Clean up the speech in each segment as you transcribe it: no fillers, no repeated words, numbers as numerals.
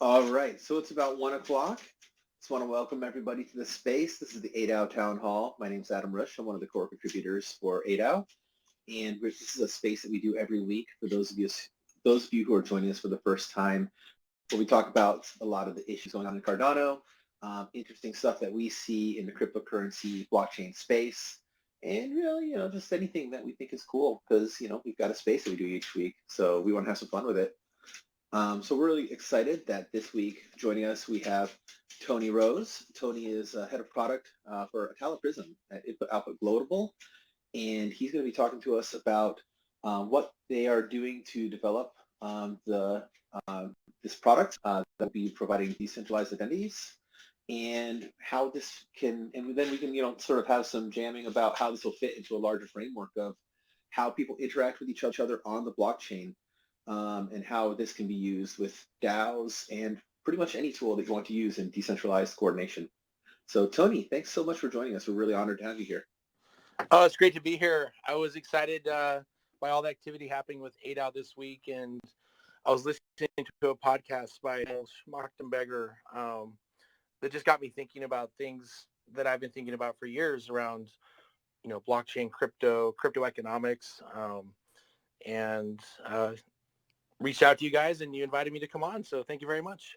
All right, so it's about 1 o'clock. Just want to welcome everybody to the space. This is the ADAO Town Hall. My name is Adam Rush. I'm one of the core contributors for ADAO, and this is a space that we do every week for those of you who are joining us for the first time, where we talk about a lot of the issues going on in Cardano, interesting stuff that we see in the cryptocurrency blockchain space, and really, just anything that we think is cool because, we've got a space that we do each week, so we want to have some fun with it. So we're really excited that this week joining us we have Tony Rose. Tony is head of product for Atala Prism at Output Global, and he's going to be talking to us about what they are doing to develop this product that will be providing decentralized identities, and how this can, and then we can sort of have some jamming about how this will fit into a larger framework of how people interact with each other on the blockchain, and how this can be used with DAOs and pretty much any tool that you want to use in decentralized coordination. So Tony, thanks so much for joining us. We're really honored to have you here. Oh, it's great to be here. I was excited by all the activity happening with ADAO this week, and I was listening to a podcast by Schmachtenberger that just got me thinking about things that I've been thinking about for years around, blockchain, crypto economics, and reached out to you guys, and you invited me to come on. So thank you very much.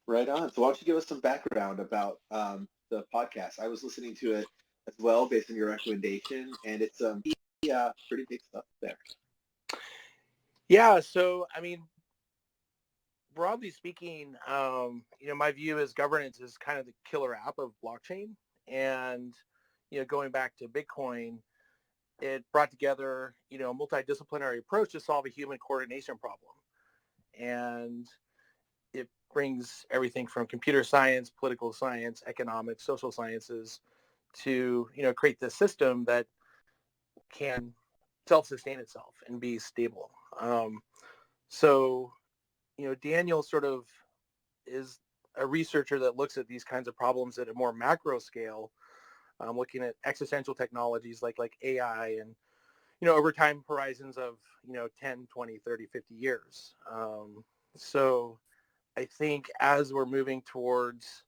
Right on. So why don't you give us some background about the podcast? I was listening to it as well based on your recommendation, and it's pretty big stuff there. Yeah. So, I mean, broadly speaking, my view is governance is kind of the killer app of blockchain. And, going back to Bitcoin, it brought together, a multidisciplinary approach to solve a human coordination problem. And it brings everything from computer science, political science, economics, social sciences to, create this system that can self-sustain itself and be stable. So, Daniel sort of is a researcher that looks at these kinds of problems at a more macro scale, looking at existential technologies like AI and, over time horizons of, 10, 20, 30, 50 years. So I think as we're moving towards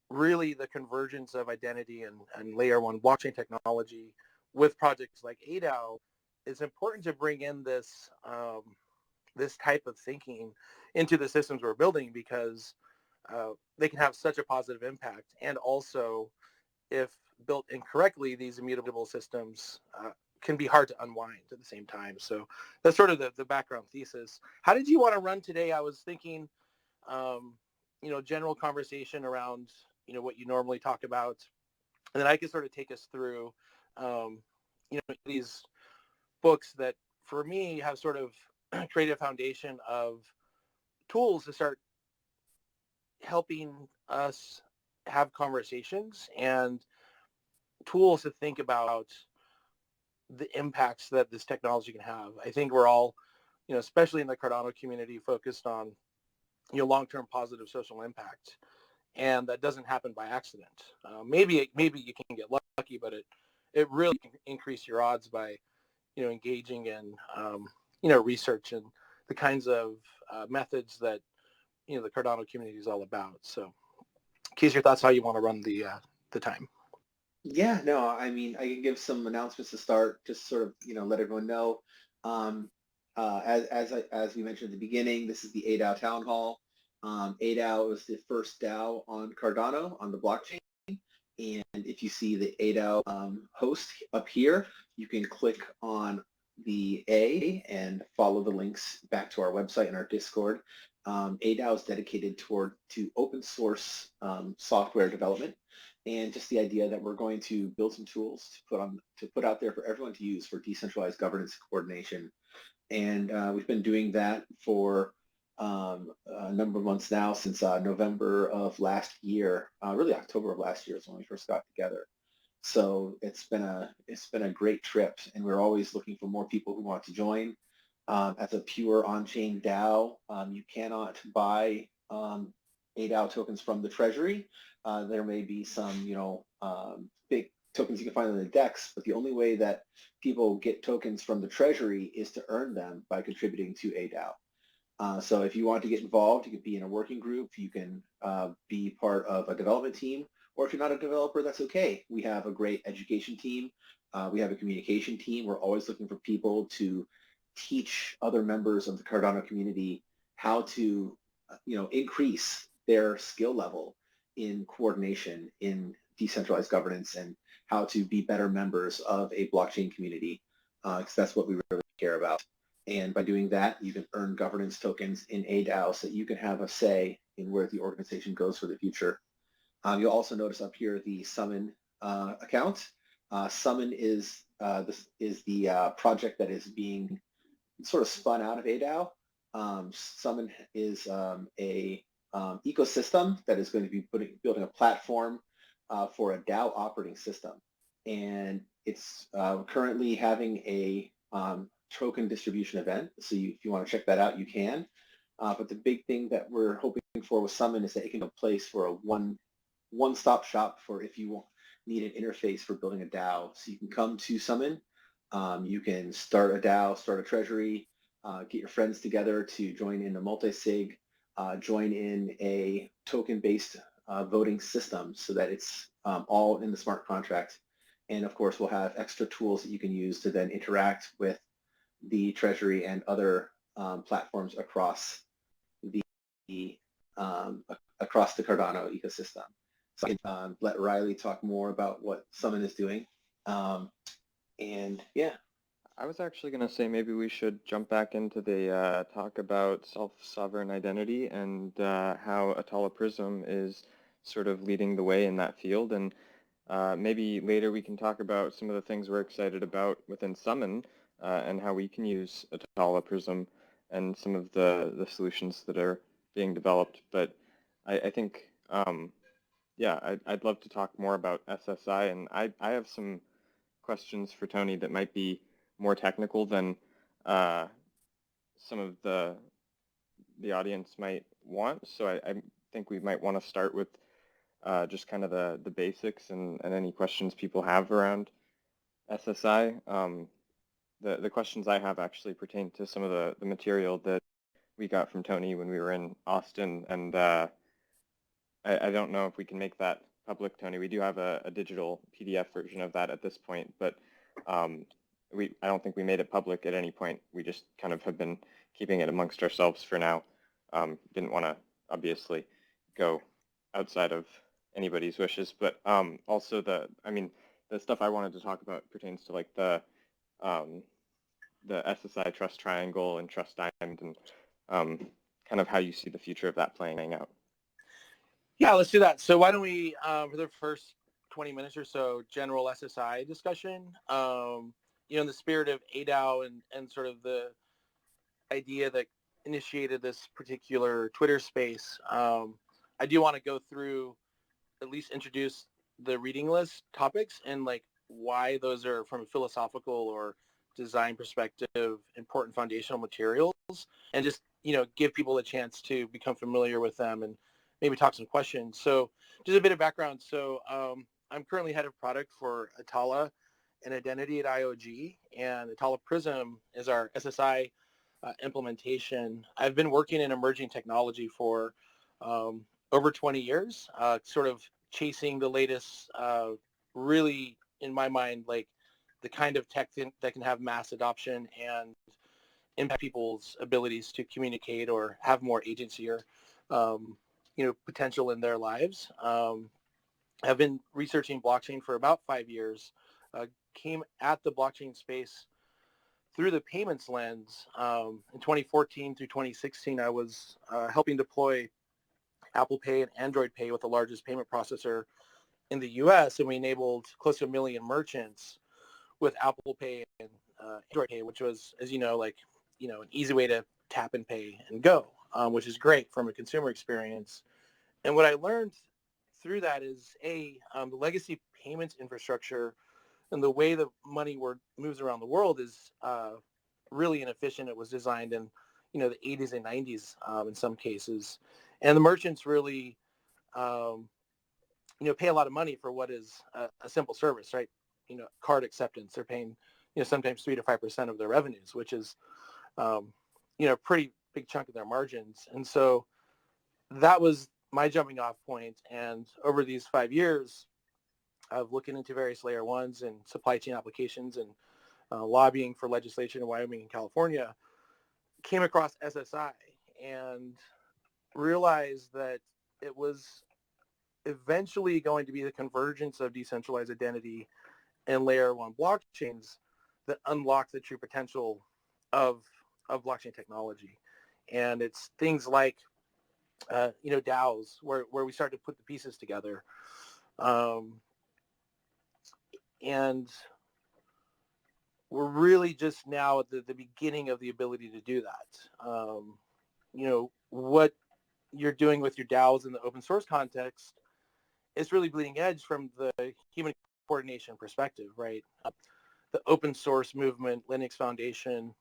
really the convergence of identity and layer one blockchain technology with projects like ADAO, it's important to bring in this this type of thinking into the systems we're building because they can have such a positive impact. And also, if built incorrectly, these immutable systems can be hard to unwind at the same time. So that's sort of the background thesis. How did you want to run today? I was thinking, general conversation around, what you normally talk about. And then I could sort of take us through, these books that for me have sort of created a foundation of tools to start helping us have conversations and tools to think about the impacts that this technology can have. I think we're all, especially in the Cardano community, focused on, long-term positive social impact, and that doesn't happen by accident. Maybe you can get lucky, but it really can increase your odds by, engaging in, research and the kinds of methods that, the Cardano community is all about. So, Keys, your thoughts how you want to run the time? Yeah, no, I mean, I can give some announcements to start, just sort of, let everyone know. As we mentioned at the beginning, this is the ADAO Town Hall. ADAO is the first DAO on Cardano on the blockchain. And if you see the ADAO host up here, you can click on the A and follow the links back to our website and our Discord. ADAO is dedicated to open source software development, and just the idea that we're going to build some tools to put out there for everyone to use for decentralized governance coordination. And we've been doing that for a number of months now, since November of last year, really October of last year is when we first got together. So it's been a great trip, and we're always looking for more people who want to join. As a pure on-chain DAO, you cannot buy ADAO tokens from the treasury. There may be some, big tokens you can find on the DEX, but the only way that people get tokens from the treasury is to earn them by contributing to ADAO. So if you want to get involved, you can be in a working group, you can be part of a development team, or if you're not a developer, that's okay. We have a great education team. We have a communication team. We're always looking for people to teach other members of the Cardano community how to, increase their skill level in coordination, in decentralized governance, and how to be better members of a blockchain community, because that's what we really care about. And by doing that, you can earn governance tokens in ADAO so that you can have a say in where the organization goes for the future. You'll also notice up here the Summon account. Summon is the project that is being sort of spun out of ADAO. Summon is a ecosystem that is going to be building a platform for a DAO operating system. And it's currently having a token distribution event. So if you want to check that out, you can. But the big thing that we're hoping for with Summon is that it can be a place for a one-stop shop for if you need an interface for building a DAO. So you can come to Summon, you can start a DAO, start a treasury, get your friends together to join in a multi-sig, join in a token-based voting system so that it's all in the smart contract. And of course, we'll have extra tools that you can use to then interact with the treasury and other platforms across the Cardano ecosystem. So I can let Riley talk more about what Summon is doing. And yeah. I was actually going to say maybe we should jump back into the talk about self-sovereign identity and how Atala Prism is sort of leading the way in that field. And maybe later we can talk about some of the things we're excited about within Summon and how we can use Atala Prism and some of the solutions that are being developed. But I think, yeah, I'd love to talk more about SSI. And I have some questions for Tony that might be more technical than some of the audience might want. So I think we might want to start with just kind of the basics and any questions people have around SSI. The questions I have actually pertain to some of the material that we got from Tony when we were in Austin, and I don't know if we can make that public, Tony. We do have a digital PDF version of that at this point, but I don't think we made it public at any point. We just kind of have been keeping it amongst ourselves for now. Didn't want to obviously go outside of anybody's wishes, but also the stuff I wanted to talk about pertains to like the SSI Trust Triangle and Trust Diamond and kind of how you see the future of that playing out. Yeah, let's do that. So why don't we, for the first 20 minutes or so, general SSI discussion, in the spirit of ADAO and sort of the idea that initiated this particular Twitter space. I do want to go through, at least introduce the reading list topics and like why those are, from a philosophical or design perspective, important foundational materials, and just, give people a chance to become familiar with them and maybe talk some questions. So just a bit of background. So I'm currently head of product for Atala and Identity at IOG, and Atala Prism is our SSI implementation. I've been working in emerging technology for over 20 years, sort of chasing the latest, really, in my mind, like the kind of tech that can have mass adoption and impact people's abilities to communicate or have more agency or potential in their lives. I've been researching blockchain for about 5 years, came at the blockchain space through the payments lens. In 2014 through 2016, I was helping deploy Apple Pay and Android Pay with the largest payment processor in the US, and we enabled close to 1 million merchants with Apple Pay and Android Pay, which was, as you know, an easy way to tap and pay and go, which is great from a consumer experience. And what I learned through that is the legacy payments infrastructure and the way the money moves around the world is really inefficient. It was designed in the 80s and 90s in some cases, and the merchants really pay a lot of money for what is a simple service, right? Card acceptance. They're paying sometimes 3 to 5% of their revenues, which is pretty big chunk of their margins. And so that was my jumping off point. And over these 5 years of looking into various layer ones and supply chain applications and lobbying for legislation in Wyoming and California, came across SSI and realized that it was eventually going to be the convergence of decentralized identity and layer one blockchains that unlock the true potential of blockchain technology. And it's things like DAOs where we start to put the pieces together. And we're really just now at the beginning of the ability to do that. What you're doing with your DAOs in the open source context is really bleeding edge from the human coordination perspective, right? The open source movement, Linux Foundation,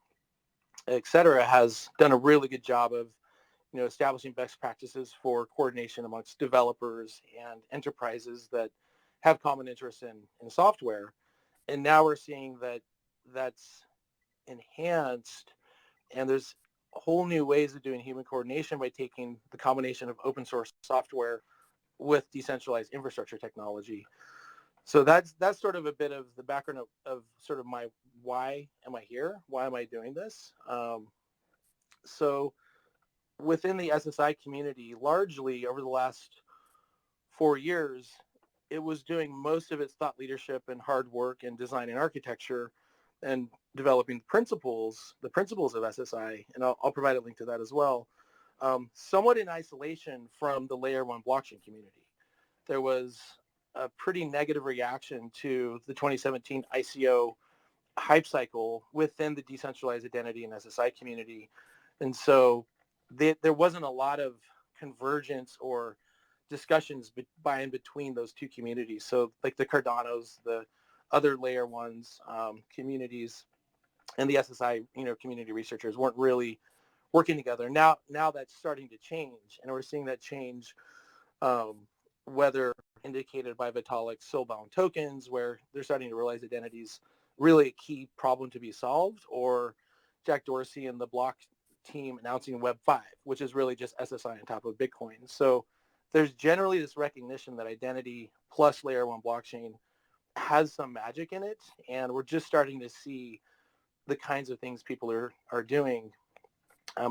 et cetera, has done a really good job of establishing best practices for coordination amongst developers and enterprises that have common interests in software. And now we're seeing that that's enhanced, and there's whole new ways of doing human coordination by taking the combination of open source software with decentralized infrastructure technology. So that's sort of a bit of the background of sort of my why am I here? Why am I doing this? So within the SSI community, largely over the last 4 years, it was doing most of its thought leadership and hard work and design and architecture and developing the principles of SSI, and I'll provide a link to that as well, somewhat in isolation from the layer one blockchain community. There was a pretty negative reaction to the 2017 ICO hype cycle within the decentralized identity and SSI community. And so there wasn't a lot of convergence or discussions by and between those two communities. So like the Cardanos, the other layer ones communities, and the SSI community researchers weren't really working together. Now that's starting to change, and we're seeing that change, whether indicated by Vitalik's soul-bound tokens, where they're starting to realize identity's really a key problem to be solved, or Jack Dorsey and the Block team announcing Web 5, which is really just SSI on top of Bitcoin. So there's generally this recognition that identity plus layer one blockchain has some magic in it, and we're just starting to see the kinds of things people are doing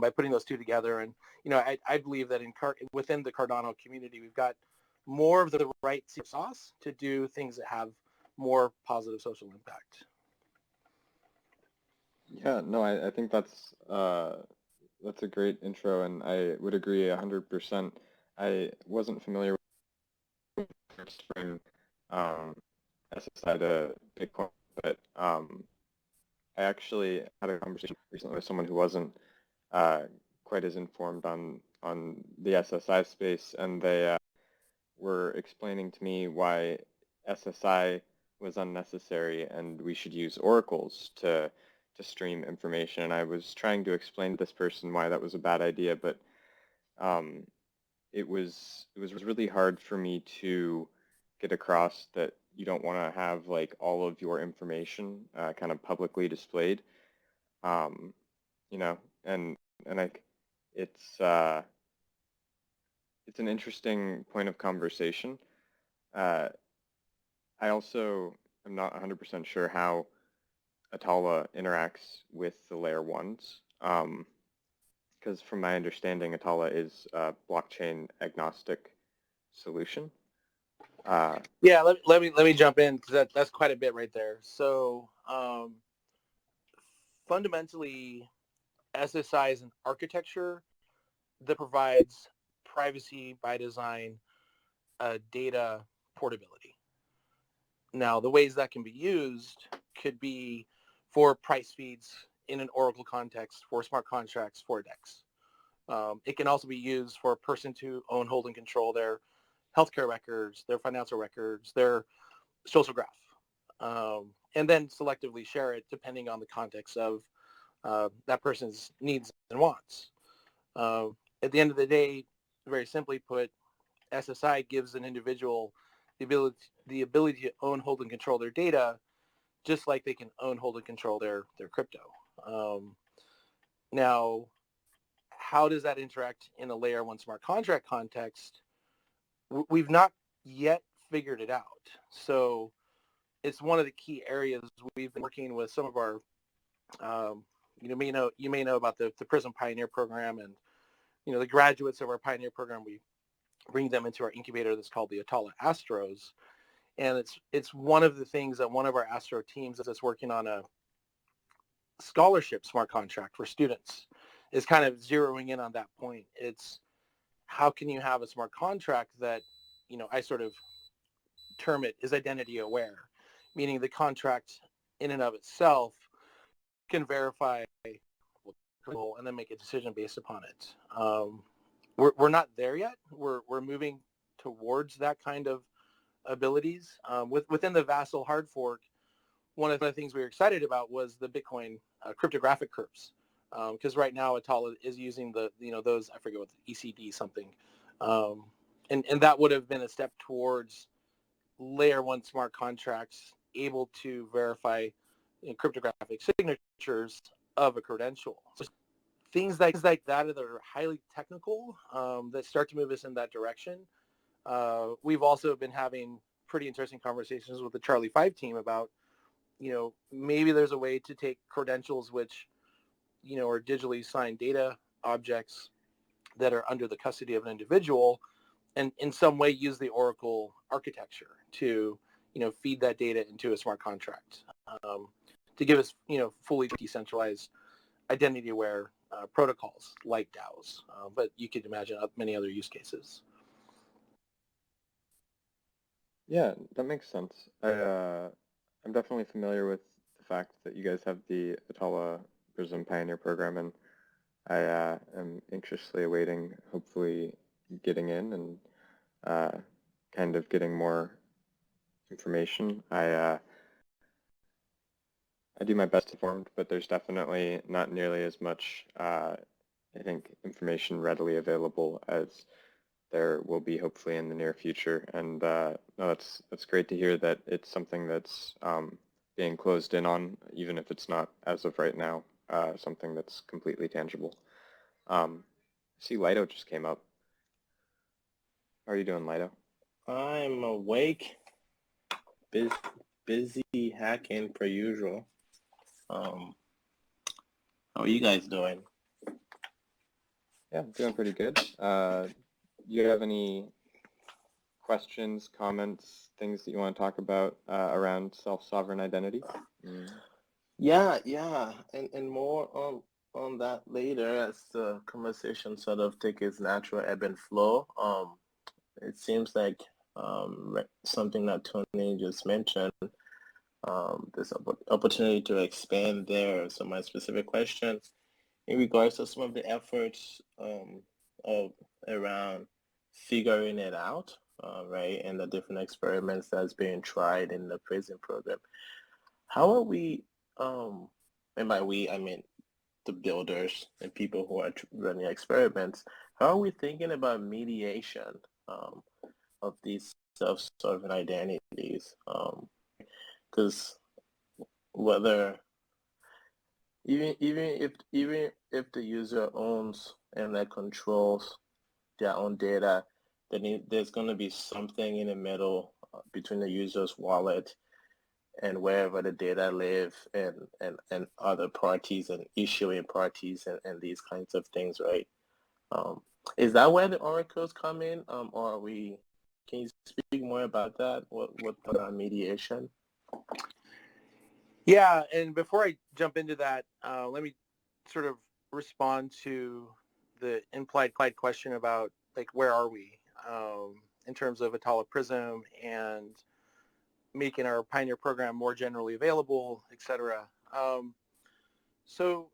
by putting those two together. And I believe that within the Cardano community, we've got more of the right sauce to do things that have more positive social impact. Yeah, no, I think that's a great intro, and I would agree 100%. I wasn't familiar with bring SSI to Bitcoin, but I actually had a conversation recently with someone who wasn't quite as informed on the SSI space, and they were explaining to me why SSI was unnecessary and we should use oracles to stream information. And I was trying to explain to this person why that was a bad idea, but it was really hard for me to get across that you don't want to have like all of your information kind of publicly displayed, and it's an interesting point of conversation. I also am not 100% sure how Atala interacts with the layer ones, because from my understanding, Atala is a blockchain agnostic solution. Yeah, let me jump in, because that's quite a bit right there. So fundamentally, SSI is an architecture that provides privacy by design, data portability. Now, the ways that can be used could be for price feeds in an Oracle context, for smart contracts, for DEX. It can also be used for a person to own, hold, and control their healthcare records, their financial records, their social graph, and then selectively share it depending on the context of that person's needs and wants. At the end of the day, very simply put, SSI gives an individual the ability to own, hold, and control their data, just like they can own, hold, and control their crypto. Now, how does that interact in a layer one smart contract context? We've not yet figured it out. So it's one of the key areas we've been working with some of our, you may know about the Prism Pioneer program, and the graduates of our Pioneer program, we bring them into our incubator that's called the Atala Astros, and it's one of the things that one of our Astro teams that's working on a scholarship smart contract for students is kind of zeroing in on that point. It's how can you have a smart contract that, I sort of term it is identity aware, meaning the contract in and of itself can verify and then make a decision based upon it. We're not there yet. We're moving towards that kind of abilities. Within the Vassal hard fork, one of the things we were excited about was the Bitcoin cryptographic curves, because right now Atala is using those, I forget what, ECD something, and that would have been a step towards layer one smart contracts able to verify cryptographic signatures of a credential. So things like that that are highly technical that start to move us in that direction. We've also been having pretty interesting conversations with the Charlie 5 team about, maybe there's a way to take credentials which, are digitally signed data objects that are under the custody of an individual, and in some way use the Oracle architecture to, feed that data into a smart contract to give us, fully decentralized identity-aware protocols like DAOs. But you could imagine many other use cases. Yeah, that makes sense. I'm definitely familiar with the fact that you guys have the Atala Prism Pioneer program, and I am anxiously awaiting, hopefully, getting in and kind of getting more information. I do my best informed, but there's definitely not nearly as much, I think, information readily available as there will be hopefully in the near future. And no, that's great to hear that it's something that's being closed in on, even if it's not as of right now, something that's completely tangible. I see Lido just came up. How are you doing, Lido? I'm awake, busy hacking per usual. How are you guys doing? Yeah, I'm doing pretty good. Do you have any questions, comments, things that you want to talk about around self-sovereign identity? Yeah, and more on that later as the conversation sort of take its natural ebb and flow. It seems like something that Tony just mentioned, this opportunity to expand there. So my specific question in regards to some of the efforts around figuring it out, right, and the different experiments that's being tried in the prison program. How are we, and by we, I mean the builders and people who are running experiments, how are we thinking about mediation of these self-sovereign identities? Because whether even if the user owns and that controls their own data, then there's going to be something in the middle between the user's wallet and wherever the data live and other parties and issuing parties and these kinds of things, right? Is that where the oracles come in, or are we? Can you speak more about that? What mediation? Yeah, and before I jump into that, let me sort of respond to the implied question about, like, where are we in terms of Atala Prism and making our Pioneer program more generally available, et cetera. So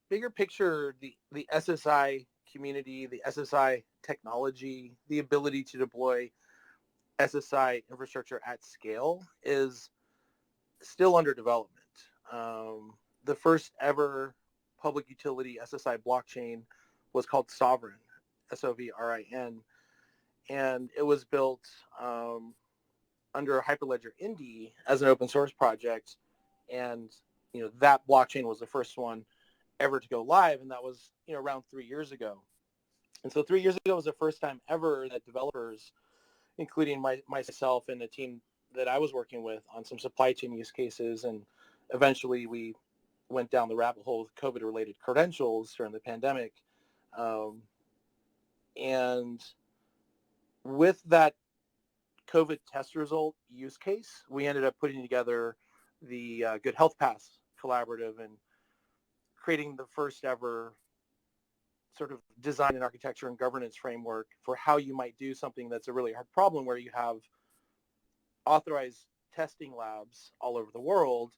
bigger picture, the SSI community, the SSI technology, the ability to deploy SSI infrastructure at scale is still under development. The first ever public utility SSI blockchain was called Sovereign, SOVRIN, and it was built under Hyperledger Indy as an open source project, and that blockchain was the first one ever to go live, and that was around 3 years ago. And so 3 years ago was the first time ever that developers, including myself and the team that I was working with on some supply chain use cases, and eventually we went down the rabbit hole with COVID-related credentials during the pandemic. And with that COVID test result use case, we ended up putting together the Good Health Pass collaborative and creating the first ever sort of design and architecture and governance framework for how you might do something that's a really hard problem, where you have authorized testing labs all over the world,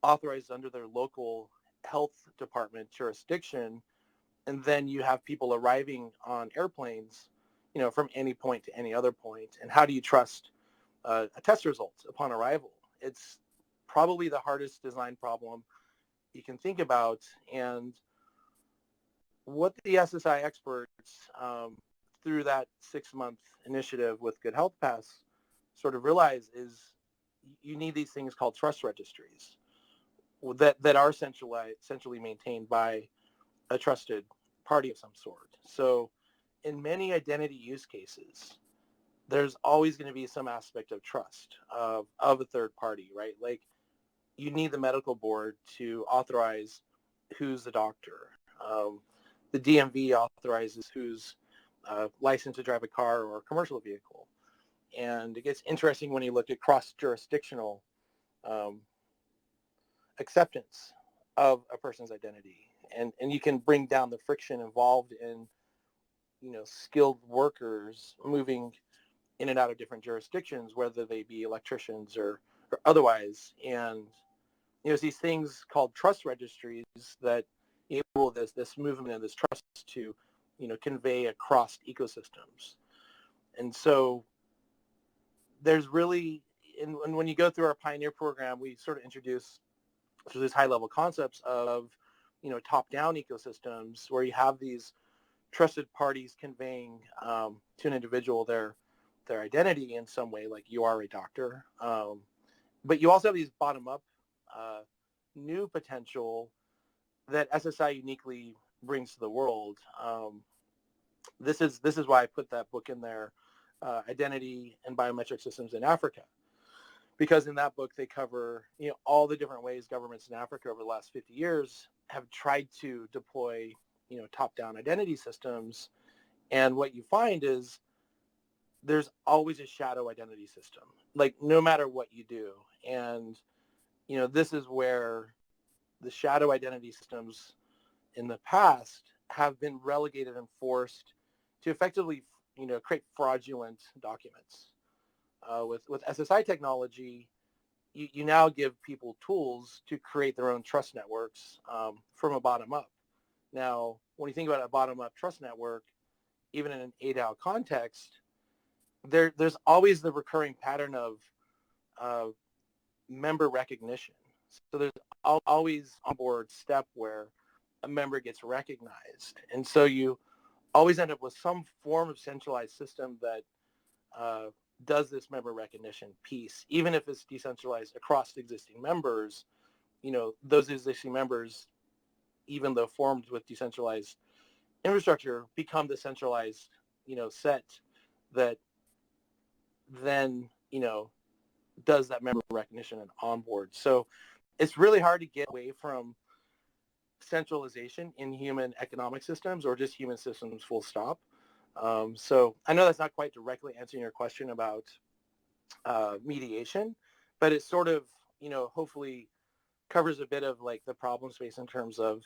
authorized under their local health department jurisdiction, and then you have people arriving on airplanes, from any point to any other point. And how do you trust a test result upon arrival? It's probably the hardest design problem you can think about. And what the SSI experts, through that 6-month initiative with Good Health Pass, sort of realize is you need these things called trust registries that are centrally maintained by a trusted party of some sort. So in many identity use cases, there's always going to be some aspect of trust of a third party, right? Like, you need the medical board to authorize who's the doctor. The DMV authorizes who's licensed to drive a car or a commercial vehicle. And it gets interesting when you look at cross-jurisdictional acceptance of a person's identity. And you can bring down the friction involved in, skilled workers moving in and out of different jurisdictions, whether they be electricians or otherwise. And there's these things called trust registries that enable this movement and this trust to, convey across ecosystems. And so there's really, and when you go through our Pioneer program, we sort of introduce these high-level concepts of, top-down ecosystems where you have these trusted parties conveying to an individual their identity in some way, like you are a doctor. But you also have these bottom-up new potential that SSI uniquely brings to the world. This is why I put that book in there, Identity and Biometric Systems in Africa, because in that book they cover all the different ways governments in Africa over the last 50 years have tried to deploy top-down identity systems, and what you find is there's always a shadow identity system, like no matter what you do. And this is where the shadow identity systems in the past have been relegated and forced to effectively create fraudulent documents. With SSI technology, you now give people tools to create their own trust networks from a bottom up. Now, when you think about a bottom up trust network, even in an ADAO context, there's always the recurring pattern of member recognition. So there's always onboard step where a member gets recognized. And so you always end up with some form of centralized system that does this member recognition piece, even if it's decentralized across existing members. Those existing members, even though formed with decentralized infrastructure, become the centralized, set that then, does that member recognition and onboard. So it's really hard to get away from centralization in human economic systems or just human systems full stop. So I know that's not quite directly answering your question about mediation, but it sort of, hopefully covers a bit of like the problem space in terms of,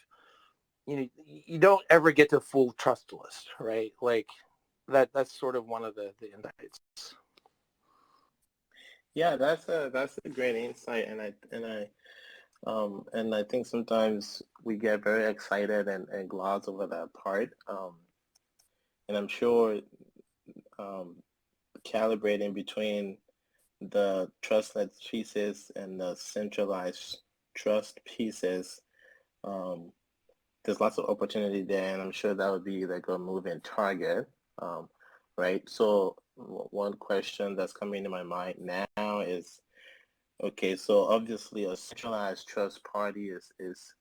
you don't ever get to full trustless, right? Like that's sort of one of the insights. Yeah, that's a great insight, and I think sometimes we get very excited and gloss over that part. And I'm sure calibrating between the trustless pieces and the centralized trust pieces, there's lots of opportunity there, and I'm sure that would be like a moving target, right? So one question that's coming to my mind now is, okay, so obviously a centralized trust party is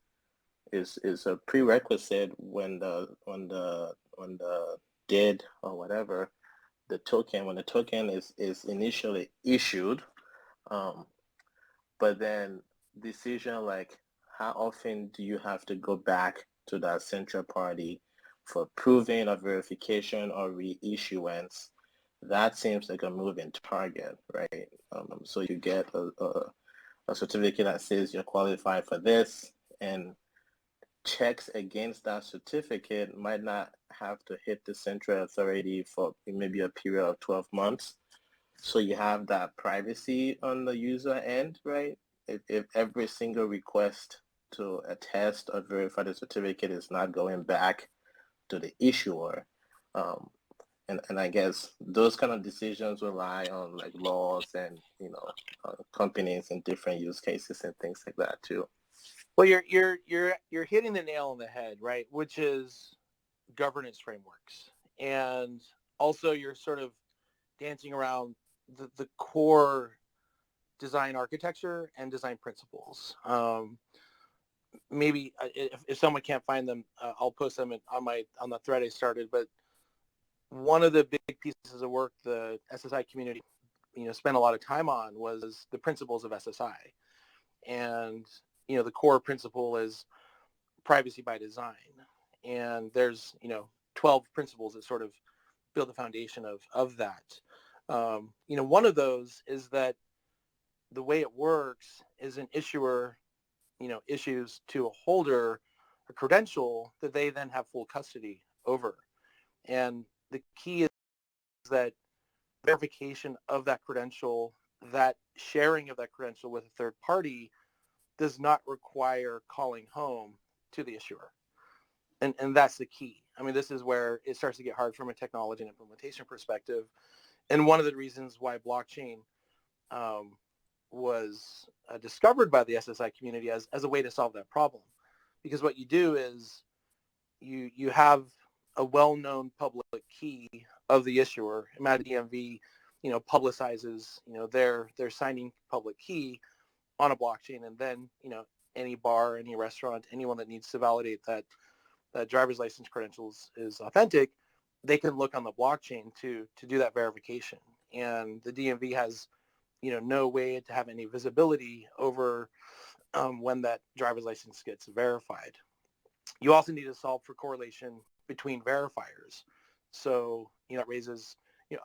is a prerequisite when the DID or whatever, the token, when the token is initially issued, but then decision like how often do you have to go back to that central party for proving or verification or reissuance, that seems like a moving target, right? So you get a certificate that says you're qualified for this, and checks against that certificate might not have to hit the central authority for maybe a period of 12 months. So you have that privacy on the user end, right? If every single request to attest or verify the certificate is not going back to the issuer, and I guess those kind of decisions rely on like laws and companies and different use cases and things like that too. Well, you're hitting the nail on the head, right? Which is governance frameworks, and also you're sort of dancing around the core design architecture and design principles. Maybe if someone can't find them, I'll post them on the thread I started. But one of the big pieces of work the SSI community, spent a lot of time on was the principles of SSI, and the core principle is privacy by design, and there's 12 principles that sort of build the foundation of that. One of those is that the way it works is an issuer issues to a holder a credential that they then have full custody over, and the key is that verification of that credential, that sharing of that credential with a third party, does not require calling home to the issuer. And that's the key. I mean, this is where it starts to get hard from a technology and implementation perspective. And one of the reasons why blockchain was discovered by the SSI community as a way to solve that problem. Because what you do is you have a well-known public key of the issuer. Imagine DMV, publicizes, their signing public key on a blockchain, and then, any bar, any restaurant, anyone that needs to validate that driver's license credentials is authentic, they can look on the blockchain to do that verification. And the DMV has, no way to have any visibility over when that driver's license gets verified. You also need to solve for correlation between verifiers. So, it raises,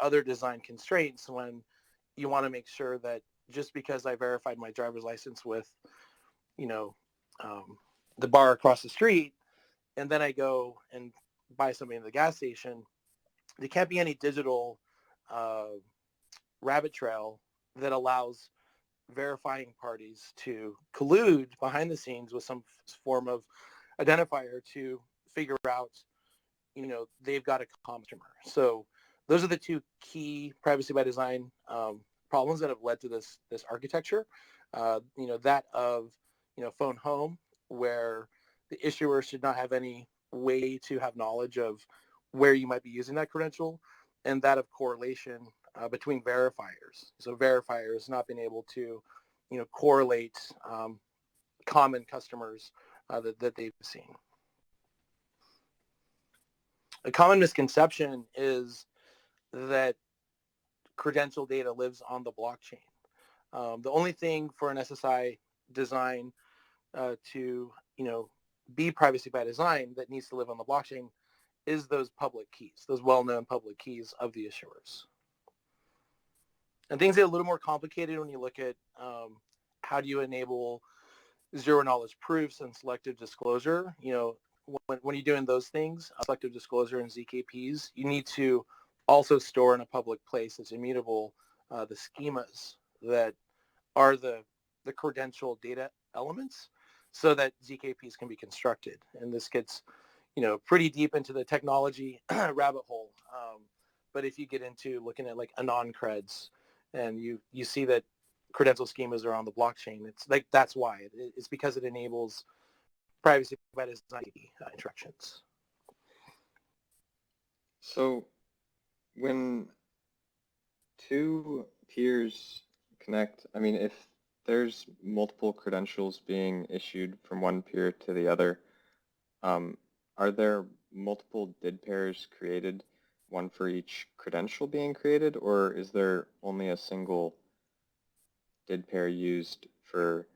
other design constraints when you want to make sure that just because I verified my driver's license with, the bar across the street, and then I go and buy something at the gas station, there can't be any digital rabbit trail that allows verifying parties to collude behind the scenes with some form of identifier to figure out, they've got a customer. So those are the two key privacy by design problems that have led to this architecture. That of, phone home, where the issuer should not have any way to have knowledge of where you might be using that credential, and that of correlation between verifiers. So verifiers not being able to, correlate common customers that they've seen. A common misconception is that credential data lives on the blockchain. The only thing for an SSI design to, be privacy by design that needs to live on the blockchain is those public keys, those well-known public keys of the issuers. And things get a little more complicated when you look at how do you enable zero knowledge proofs and selective disclosure. When you're doing those things, selective disclosure and ZKPs, you need to also store in a public place that's immutable the schemas that are the credential data elements, so that ZKPs can be constructed. And this gets, pretty deep into the technology rabbit hole. But if you get into looking at like anon creds, and you see that credential schemas are on the blockchain, it's like, that's why. It's because it enables privacy by design interactions. So when two peers connect, I mean, if there's multiple credentials being issued from one peer to the other, Are there multiple DID pairs created, one for each credential being created, or is there only a single DID pair used for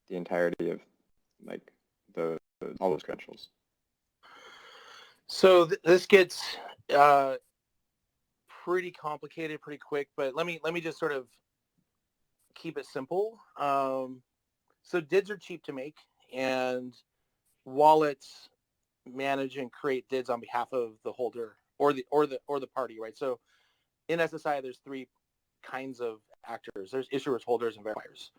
the entirety of like all those credentials? So this gets pretty complicated pretty quick, but let me just sort of keep it simple. So DIDs are cheap to make, and wallets manage and create DIDs on behalf of the holder or the party, right? So in SSI, there's three kinds of actors. There's issuers, holders, and verifiers.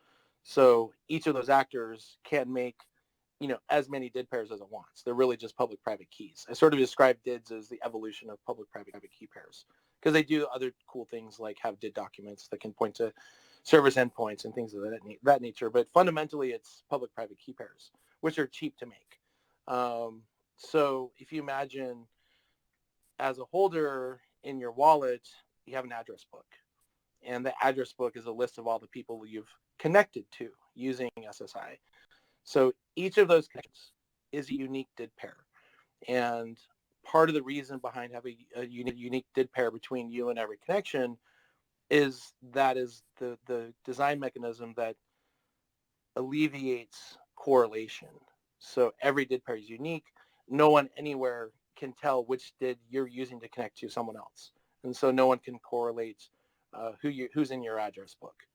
So each of those actors can make, as many DID pairs as it wants. They're really just public-private keys. I sort of describe DIDs as the evolution of public-private key pairs because they do other cool things like have DID documents that can point to service endpoints and things of that nature. But fundamentally, it's public-private key pairs, which are cheap to make. So if you imagine as a holder in your wallet, you have an address book. And the address book is a list of all the people you've connected to using SSI. So each of those connections is a unique DID pair. And part of the reason behind having a unique DID pair between you and every connection is the design mechanism that alleviates correlation. So every DID pair is unique. No one anywhere can tell which DID you're using to connect to someone else. And so no one can correlate who's in your address book.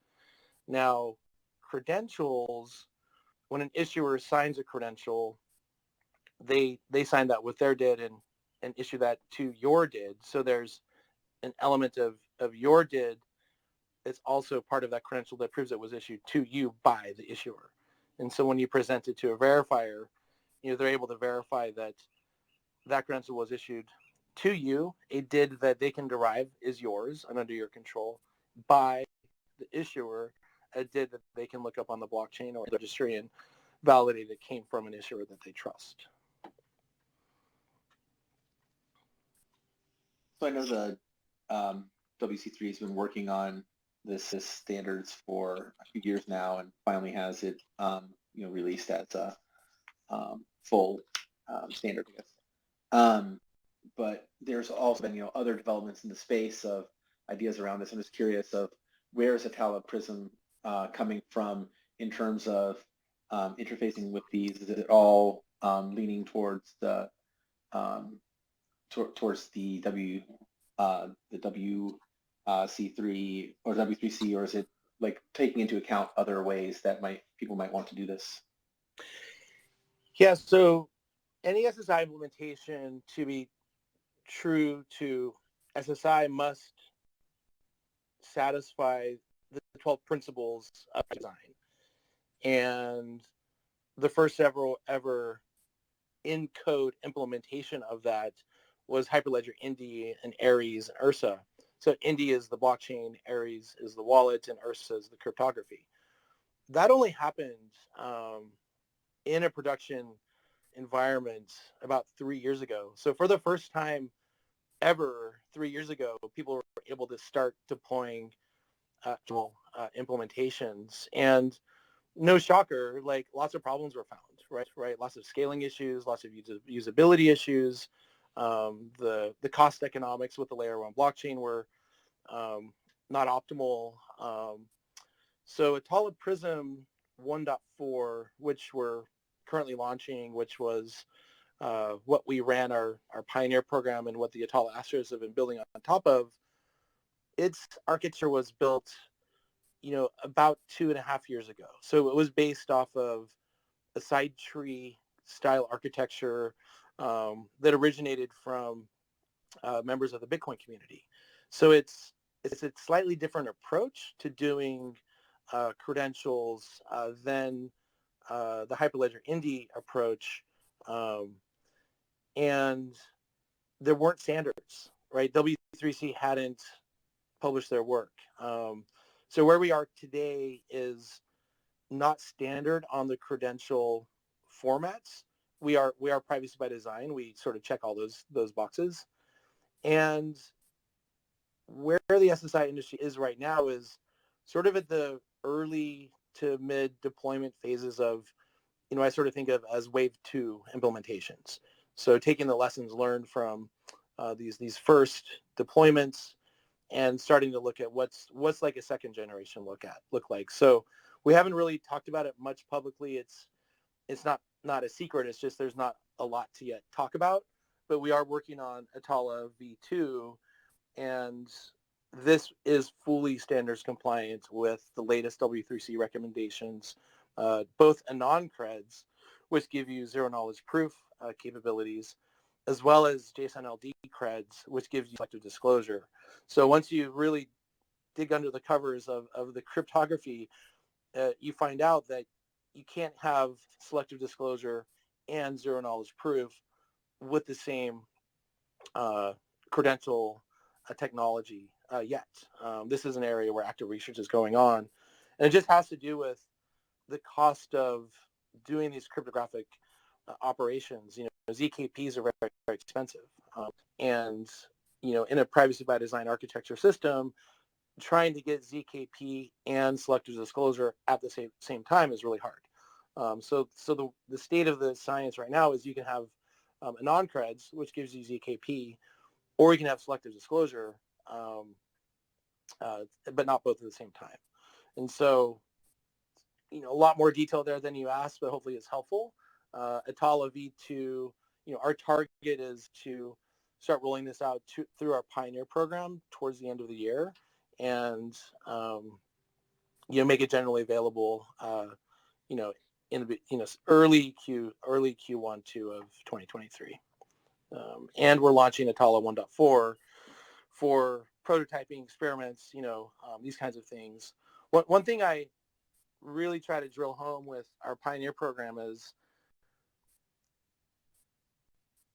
Now, credentials, when an issuer signs a credential, they sign that with their DID and issue that to your DID. So there's an element of your DID that's also part of that credential that proves it was issued to you by the issuer. And so when you present it to a verifier, they're able to verify that that credential was issued to you, a DID that they can derive is yours and under your control by the issuer, a DID that they can look up on the blockchain or the registry and validate it came from an issuer that they trust. So I know the WC3 has been working on this standards for a few years now, and finally has it released as a full standard, I guess. But there's also been other developments in the space of ideas around this. I'm just curious of where is Atala Prism coming from in terms of interfacing with these? Is it all leaning towards the towards the WC3 or W3C, or is it like taking into account other ways that people might want to do this? Yeah, so any SSI implementation to be true to SSI must satisfy the 12 principles of design. And the first ever in-code implementation of that was Hyperledger Indy and Aries and Ursa. So Indy is the blockchain, Aries is the wallet, and Ursa is the cryptography. That only happened in a production environment about 3 years ago. So for the first time ever 3 years ago, people were able to start deploying implementations. And no shocker, like lots of problems were found, right? Lots of scaling issues, lots of usability issues. The cost economics with the layer one blockchain were not optimal. So Atala Prism 1.4, which we're currently launching, which was what we ran our Pioneer program and what the Atala Astros have been building on top of, its architecture was built about 2.5 years ago. So it was based off of a side tree style architecture that originated from members of the Bitcoin community. So it's a slightly different approach to doing credentials than the Hyperledger Indy approach. And there weren't standards, right? W3C hadn't published their work. So where we are today is not standard on the credential formats. We are privacy by design. We sort of check all those boxes. And where the SSI industry is right now is sort of at the early to mid deployment phases of I sort of think of as wave 2 implementations. So taking the lessons learned from these first deployments and starting to look at what's like a second generation look like. So we haven't really talked about it much publicly. It's not a secret. It's just there's not a lot to yet talk about. But we are working on Atala v2, and this is fully standards compliant with the latest W3C recommendations, both anon-creds, which give you zero knowledge proof capabilities, as well as JSON-LD creds, which gives you selective disclosure. So once you really dig under the covers of the cryptography, you find out that you can't have selective disclosure and zero knowledge proof with the same credential technology yet. This is an area where active research is going on, and it just has to do with the cost of doing these cryptographic operations. ZKPs are very, very expensive, and in a privacy by design architecture system, trying to get ZKP and selective disclosure at the same time is really hard. So the state of the science right now is you can have anon-creds, which gives you ZKP, or you can have selective disclosure, but not both at the same time. And so, a lot more detail there than you asked, but hopefully it's helpful. Atala v2, our target is to start rolling this out through our Pioneer program towards the end of the year, and make it generally available, in early Q1 2 of 2023. And we're launching Atala 1.4 for prototyping experiments, these kinds of things. One thing I really try to drill home with our Pioneer program is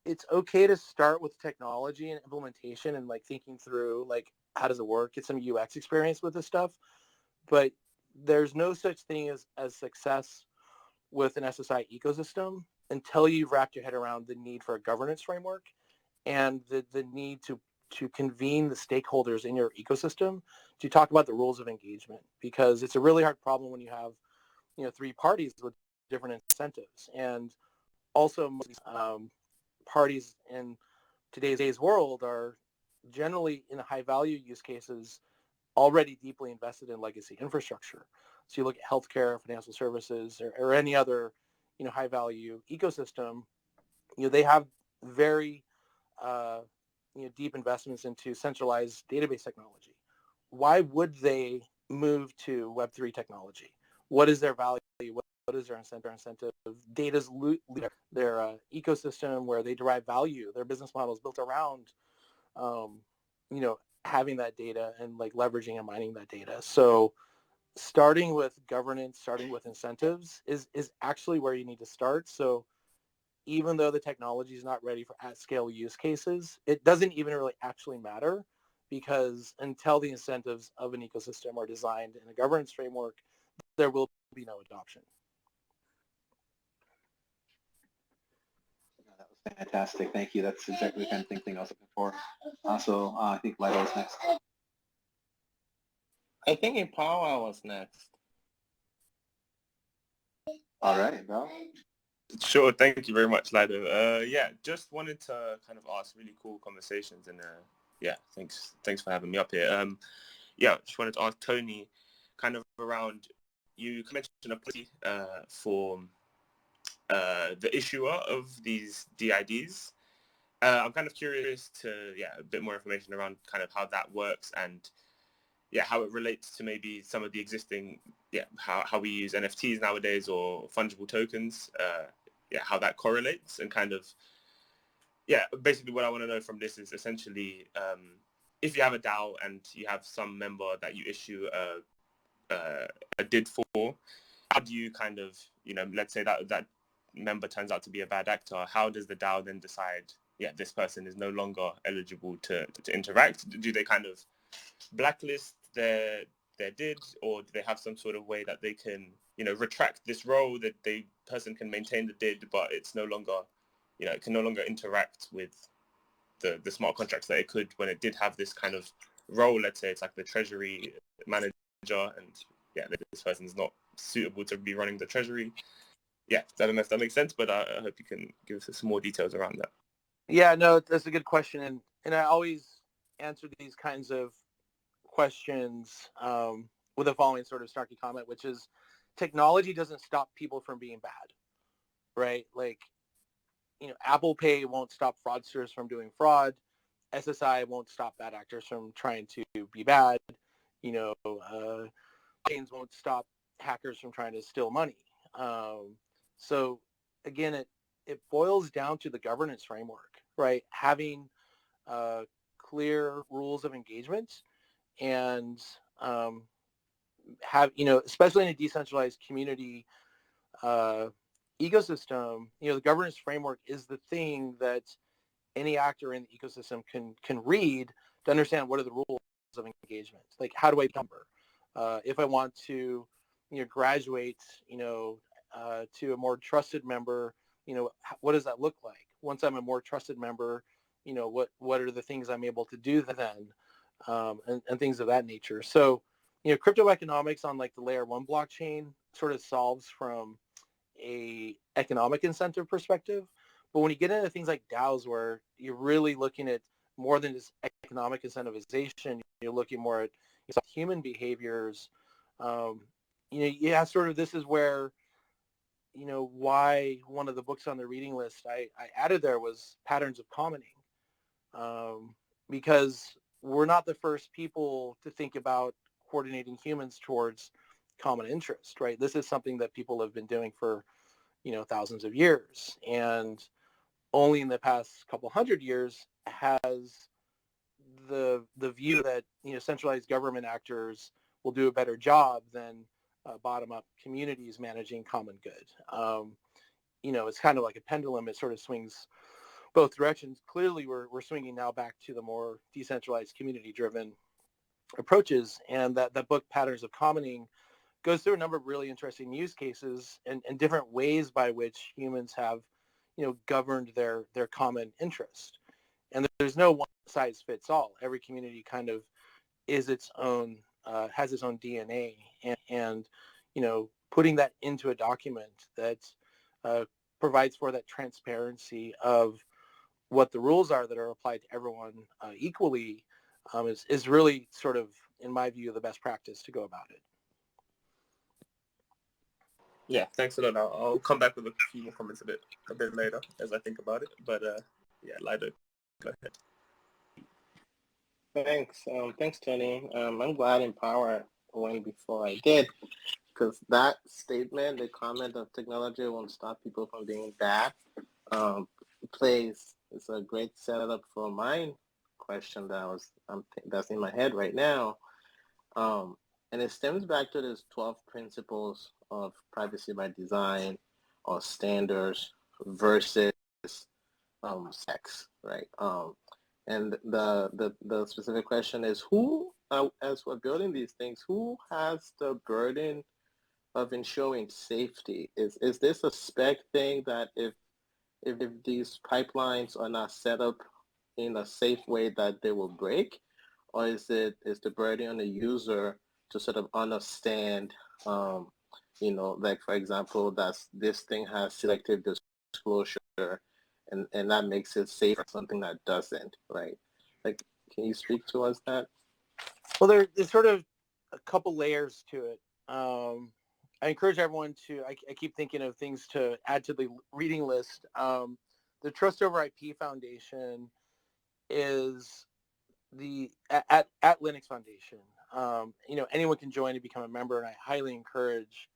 it's okay to start with technology and implementation and thinking through how does it work, get some UX experience with this stuff, but there's no such thing as success with an SSI ecosystem until you've wrapped your head around the need for a governance framework and the need to convene the stakeholders in your ecosystem to talk about the rules of engagement, because it's a really hard problem when you have 3 parties with different incentives, and also parties in today's world are generally in high value use cases already deeply invested in legacy infrastructure. So you look at healthcare, financial services, or any other high value ecosystem, they have very deep investments into centralized database technology. Why would they move to Web3 technology? What is their value? What is their incentive? Data's their ecosystem where they derive value. Their business model is built around, having that data and leveraging and mining that data. So starting with governance, starting with incentives is actually where you need to start. So even though the technology is not ready for at-scale use cases, it doesn't even really actually matter, because until the incentives of an ecosystem are designed in a governance framework, there will be no adoption. That was fantastic. Thank you. That's exactly the kind of thing I was looking for. Also, I think Lido is next. I think Empower was next. All right, Val. Sure, thank you very much, Lido. Yeah, just wanted to kind of ask really cool conversations, and yeah, thanks for having me up here. Yeah, just wanted to ask Tony, kind of around, you mentioned a policy for the issuer of these DIDs. I'm kind of curious to, a bit more information around kind of how that works, and how it relates to maybe some of the existing, how we use NFTs nowadays or fungible tokens, how that correlates, and kind of, basically what I want to know from this is essentially, if you have a DAO and you have some member that you issue a DID for, how do you kind of, let's say that member turns out to be a bad actor, how does the DAO then decide, this person is no longer eligible to interact? Do they kind of blacklist their DID, or do they have some sort of way that they can, retract this role, that the person can maintain the DID, but it's no longer, it can no longer interact with the smart contracts that it could when it did have this kind of role? Let's say it's like the treasury manager, and this person's not suitable to be running the treasury. yeah, I don't know if that makes sense, but I hope you can give us some more details around that. Yeah, no, that's a good question, and I always answer these kinds of questions with the following sort of snarky comment, which is technology doesn't stop people from being bad, right? Like, Apple Pay won't stop fraudsters from doing fraud. SSI won't stop bad actors from trying to be bad. Chains won't stop hackers from trying to steal money. So again, it boils down to the governance framework, right? Having clear rules of engagement and especially in a decentralized community ecosystem, the governance framework is the thing that any actor in the ecosystem can read to understand what are the rules of engagement. Like, how do I become a member? If I want to, graduate, to a more trusted member, what does that look like? Once I'm a more trusted member, what are the things I'm able to do then, and things of that nature. So, crypto economics on like the layer 1 blockchain sort of solves from a economic incentive perspective. But when you get into things like DAOs, where you're really looking at more than just economic incentivization, you're looking more at human behaviors. Sort of this is where, why one of the books on the reading list I added there was Patterns of Commenting, because we're not the first people to think about coordinating humans towards common interest, right? This is something that people have been doing for, thousands of years. And only in the past couple hundred years has the view that, centralized government actors will do a better job than bottom-up communities managing common good. It's kind of like a pendulum. It sort of swings both directions. Clearly, we're swinging now back to the more decentralized, community-driven approaches. And that book, Patterns of Commenting, goes through a number of really interesting use cases and different ways by which humans have, governed their common interest. And there's no one size fits all. Every community kind of is its own, has its own DNA, and putting that into a document that provides for that transparency of what the rules are that are applied to everyone equally is really sort of, in my view, the best practice to go about it. Yeah, thanks a lot. I'll come back with a few more comments a bit later as I think about it. But yeah, Lido, go ahead. Thanks, Tony. I'm glad Empower went before I did, because that statement, the comment of technology won't stop people from being bad, it's a great setup for my question that's in my head right now. And it stems back to this 12 principles of privacy by design or standards versus sex, right? And the specific question is, who, as we're building these things, who has the burden of ensuring safety? Is this a spec thing that if these pipelines are not set up in a safe way that they will break, or is the burden on the user to sort of understand, like, for example, that this thing has selective disclosure, and that makes it safe for something that doesn't, right? Like, can you speak to us that? Well, there's sort of a couple layers to it. I encourage everyone to, I keep thinking of things to add to the reading list. The Trust Over IP Foundation is at Linux Foundation. Anyone can join and become a member, and I highly encourage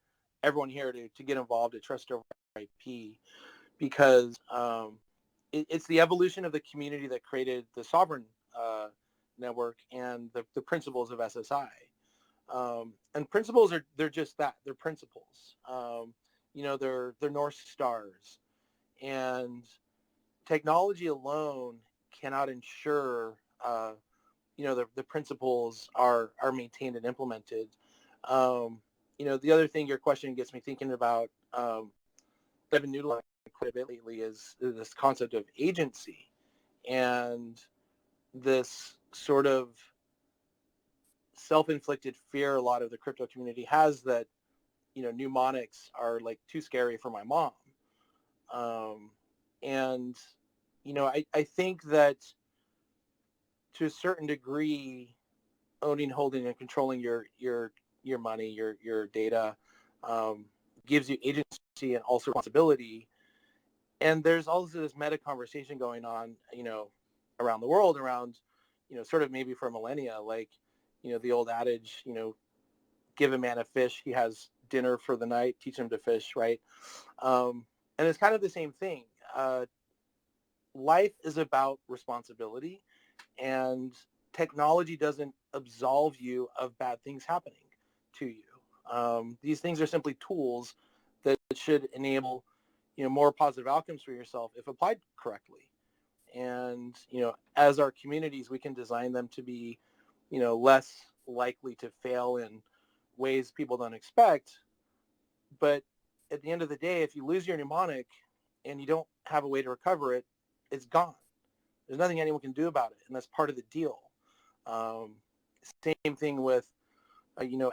everyone here to get involved at Trust Over IP, because it's the evolution of the community that created the Sovereign network and the principles of SSI. And principles they're just that, they're principles. They're North Stars, and technology alone cannot ensure the principles are maintained and implemented. The other thing your question gets me thinking about, I've been noodling quite a bit lately, is this concept of agency, and this sort of self-inflicted fear a lot of the crypto community has that mnemonics are like too scary for my mom. And, I think that to a certain degree, owning, holding, and controlling your money, your data, gives you agency and also responsibility. And there's also this meta conversation going on, around the world, around, sort of maybe for millennia, like, the old adage, give a man a fish, he has dinner for the night, teach him to fish, right? And it's kind of the same thing. Life is about responsibility, and technology doesn't absolve you of bad things happening to you. These things are simply tools that should enable, more positive outcomes for yourself if applied correctly. And, as our communities, we can design them to be, less likely to fail in ways people don't expect. But at the end of the day, if you lose your mnemonic and you don't have a way to recover it, it's gone. There's nothing anyone can do about it, and that's part of the deal. Same thing with,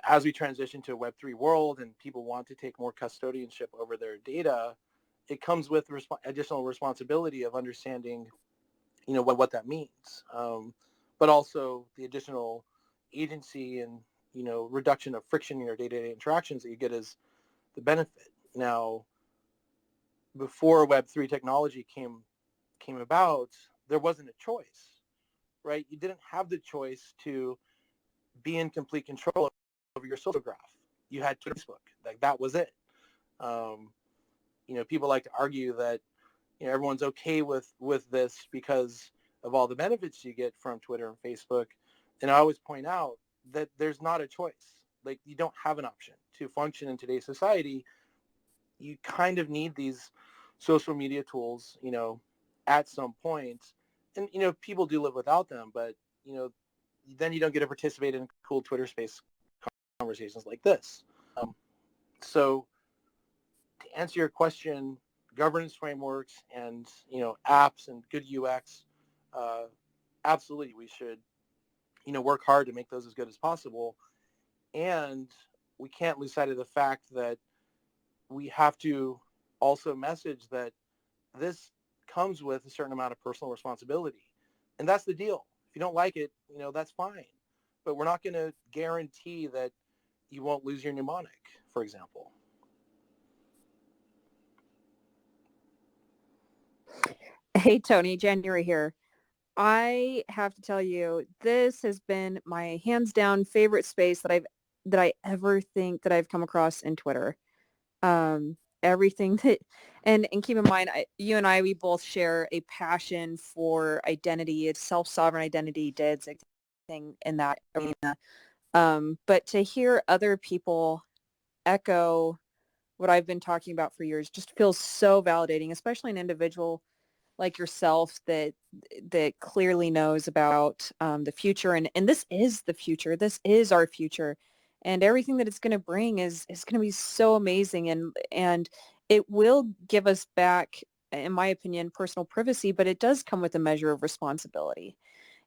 as we transition to a Web3 world and people want to take more custodianship over their data, it comes with additional responsibility of understanding, what that means, but also the additional agency and, reduction of friction in your day-to-day interactions that you get as the benefit. Now, before Web3 technology came about, there wasn't a choice, right? You didn't have the choice to be in complete control over your social graph. You had Facebook, like that was it. People like to argue that, everyone's okay with this because of all the benefits you get from Twitter and Facebook. And I always point out that there's not a choice. Like, you don't have an option to function in today's society. You kind of need these social media tools, at some point. And, people do live without them, but, then you don't get to participate in cool Twitter space conversations like this. So to answer your question, governance frameworks and, apps and good UX, absolutely, we should, work hard to make those as good as possible. And we can't lose sight of the fact that we have to also message that this comes with a certain amount of personal responsibility. And that's the deal. If you don't like it, that's fine. But we're not going to guarantee that you won't lose your mnemonic, for example. Hey, Tony, January here. I have to tell you, this has been my hands down favorite space that I ever think that I've come across in Twitter. Everything that, and keep in mind, you and I, we both share a passion for identity. It's self-sovereign identity, DIDs, thing in that arena. But to hear other people echo what I've been talking about for years just feels so validating, especially an individual like yourself that clearly knows about the future, and this is the future. This is our future, and everything that it's going to bring is going to be so amazing, and it will give us back, in my opinion, personal privacy, but it does come with a measure of responsibility.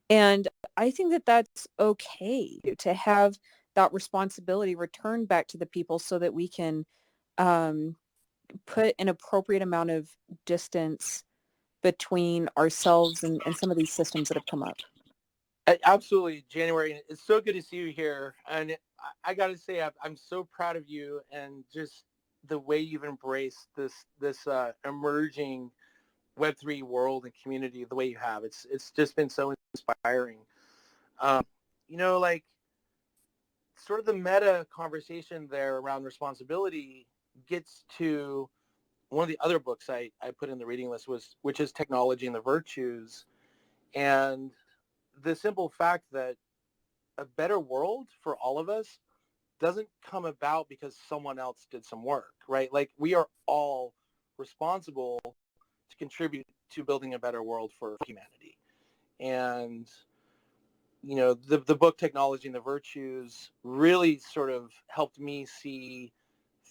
And I think that that's okay to have that responsibility returned back to the people so that we can put an appropriate amount of distance between ourselves and some of these systems that have come up. Absolutely, January. It's so good to see you here. And I got to say, I'm so proud of you and just the way you've embraced this emerging Web3 world and community the way you have. It's just been so inspiring. Like sort of the meta conversation there around responsibility gets to one of the other books I put in the reading list, which is Technology and the Virtues. And the simple fact that a better world for all of us doesn't come about because someone else did some work, right? Like, we are all responsible to contribute to building a better world for humanity. And, the book Technology and the Virtues really sort of helped me see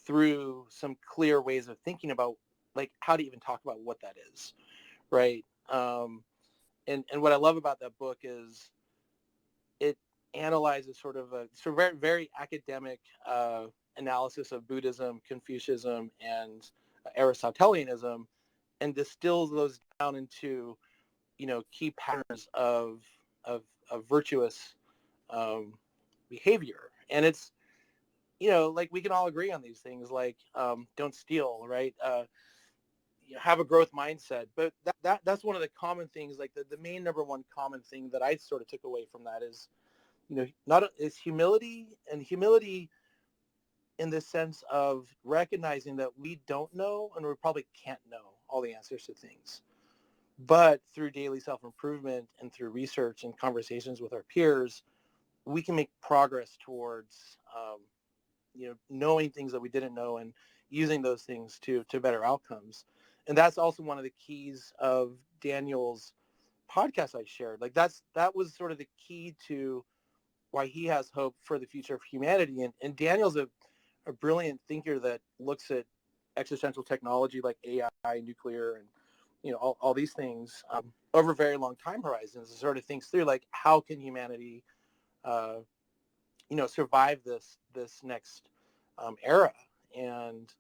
through some clear ways of thinking about, like, how to even talk about what that is, right? And what I love about that book is analyzes sort of very, very academic analysis of Buddhism, Confucianism, and Aristotelianism, and distills those down into, key patterns of virtuous behavior. And it's, like we can all agree on these things, like don't steal, right? Have a growth mindset. But that's one of the common things, like the main number one common thing that I sort of took away from that is, is humility, and humility in the sense of recognizing that we don't know and we probably can't know all the answers to things. But through daily self-improvement and through research and conversations with our peers, we can make progress towards, knowing things that we didn't know and using those things to better outcomes. And that's also one of the keys of Daniel's podcast I shared. Like that was sort of the key to why he has hope for the future of humanity. And Daniel's a brilliant thinker that looks at existential technology like AI, nuclear, and all these things over very long time horizons, and sort of thinks through like how can humanity survive this next era. And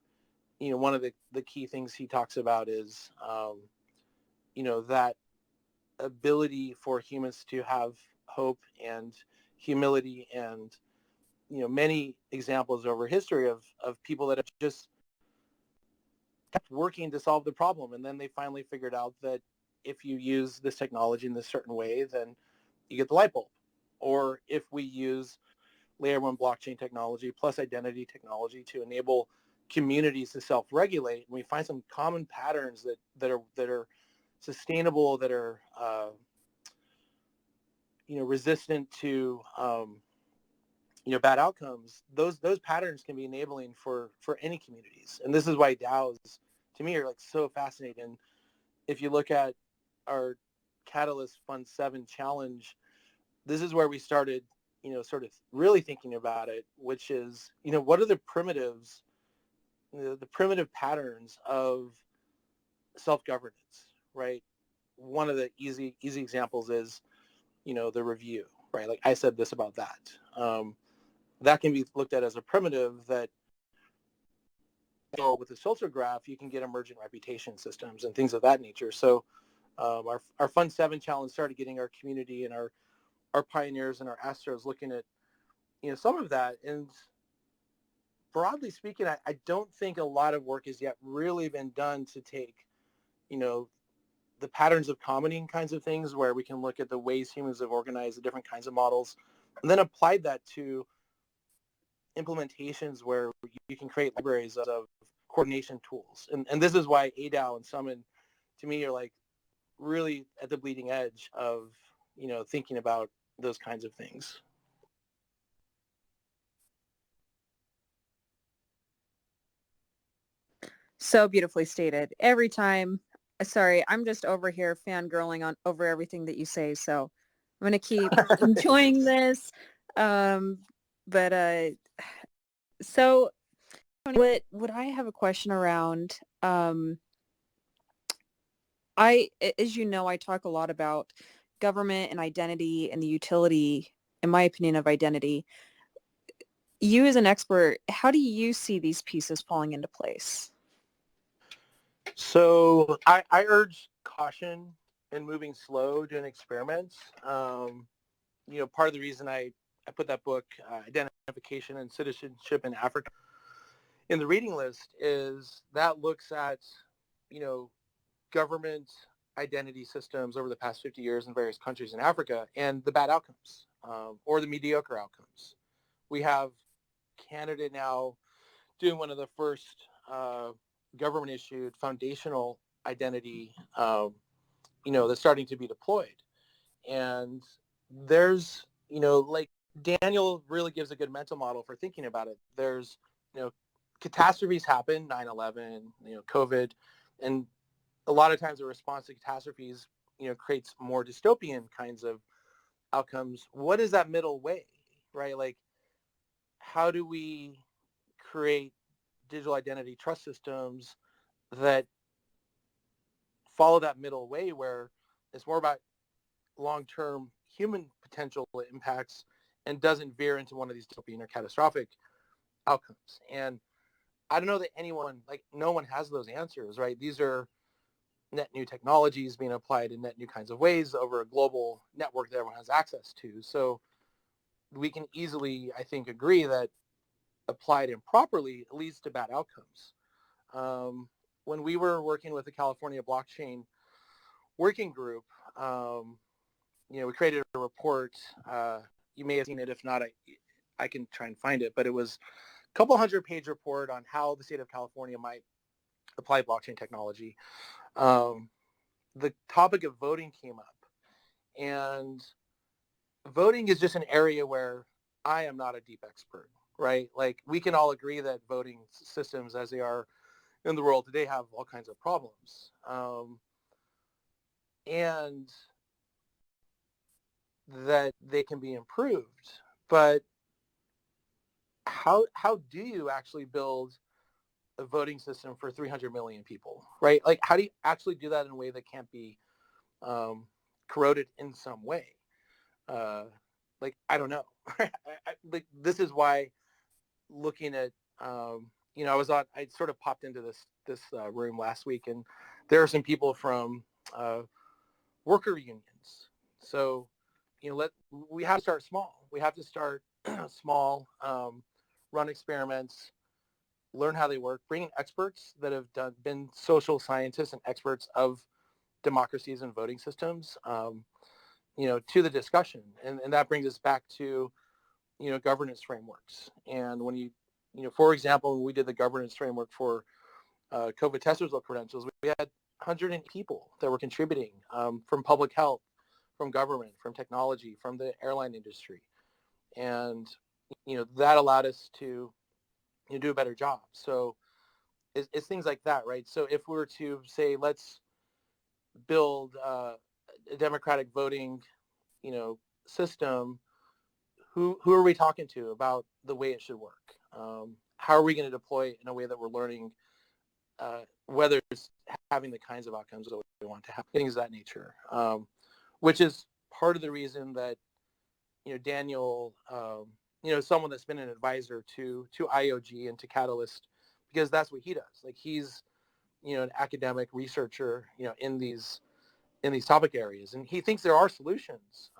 one of the key things he talks about is that ability for humans to have hope and humility, and many examples over history of people that have just kept working to solve the problem, and then they finally figured out that if you use this technology in this certain way, then you get the light bulb. Or if we use layer one blockchain technology plus identity technology to enable communities to self-regulate, and we find some common patterns that are sustainable, that are resistant to bad outcomes, those patterns can be enabling for any communities. And this is why DAOs, to me, are like so fascinating. If you look at our Catalyst Fund 7 challenge, this is where we started, sort of really thinking about it, which is, what are the primitives, the primitive patterns of self-governance, right? One of the easy examples is, the review, right? Like I said this about that. That can be looked at as a primitive that, with the social graph, you can get emergent reputation systems and things of that nature. So our Fund 7 challenge started getting our community and our pioneers and our Astros looking at, some of that. And broadly speaking, I don't think a lot of work has yet really been done to take, the patterns of commoning kinds of things, where we can look at the ways humans have organized the different kinds of models, and then applied that to implementations where you can create libraries of coordination tools. And this is why ADAO and Summon, to me, are like really at the bleeding edge of, thinking about those kinds of things. So beautifully stated. Every time, sorry, I'm just over here fangirling on over everything that you say. So I'm going to keep enjoying this. So what I have a question around, as you know, I talk a lot about government and identity and the utility, in my opinion, of identity. You as an expert, how do you see these pieces falling into place? So I urge caution in moving slow, doing experiments. Part of the reason I put that book, Identification and Citizenship in Africa, in the reading list is that looks at, government identity systems over the past 50 years in various countries in Africa and the bad outcomes, or the mediocre outcomes. We have Canada now doing one of the first government-issued foundational identity, that's starting to be deployed. And there's, like Daniel really gives a good mental model for thinking about it. There's, catastrophes happen, 9/11, COVID, and a lot of times the response to catastrophes, creates more dystopian kinds of outcomes. What is that middle way, right? Like, how do we create digital identity trust systems that follow that middle way, where it's more about long-term human potential impacts and doesn't veer into one of these dystopian or catastrophic outcomes. And I don't know that anyone, like no one has those answers, right? These are net new technologies being applied in net new kinds of ways over a global network that everyone has access to. So we can easily, I think, agree that applied improperly leads to bad outcomes. When we were working with the California blockchain working group, we created a report. You may have seen it. If not, I can try and find it. But it was a couple 100-page report on how the state of California might apply blockchain technology. The topic of voting came up. And voting is just an area where I am not a deep expert, right? Like we can all agree that voting systems as they are in the world today have all kinds of problems. And that they can be improved. But how do you actually build a voting system for 300 million people, right? Like how do you actually do that in a way that can't be corroded in some way? Like, I don't know. Like this is why looking at, I sort of popped into this room last week, and there are some people from worker unions. So, we have to start small. We have to start small, run experiments, learn how they work, bring in experts that have been social scientists and experts of democracies and voting systems, to the discussion. And that brings us back to, governance frameworks. And when for example, when we did the governance framework for COVID test result credentials, we had 100 people that were contributing from public health, from government, from technology, from the airline industry. And, that allowed us to do a better job. So it's things like that, right? So if we were to say, let's build a democratic voting, system, who are we talking to about the way it should work? How are we going to deploy it in a way that we're learning whether it's having the kinds of outcomes that we want to have, things of that nature, which is part of the reason that, Daniel, someone that's been an advisor to IOG and to Catalyst, because that's what he does. Like he's, an academic researcher, in these topic areas, and he thinks there are solutions,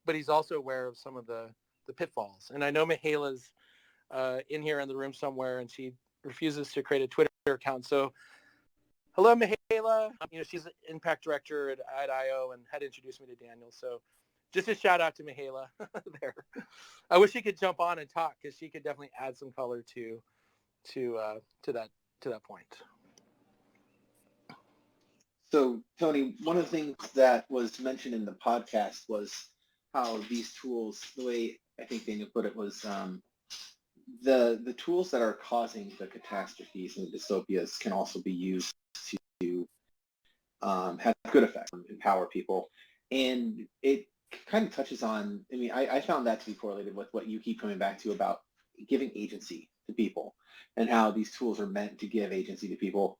but he's also aware of some of the pitfalls. And I know Mihaela's in here in the room somewhere, and she refuses to create a Twitter account. So hello, Mihaela. She's an impact director at ADAO and had introduced me to Daniel. So just a shout out to Mihaela there. I wish she could jump on and talk, because she could definitely add some color to that point. So, Tony, one of the things that was mentioned in the podcast was how these tools, the way I think Daniel put it, was the tools that are causing the catastrophes and the dystopias can also be used to have good effects, empower people. And it kind of touches on, I found that to be correlated with what you keep coming back to about giving agency to people and how these tools are meant to give agency to people.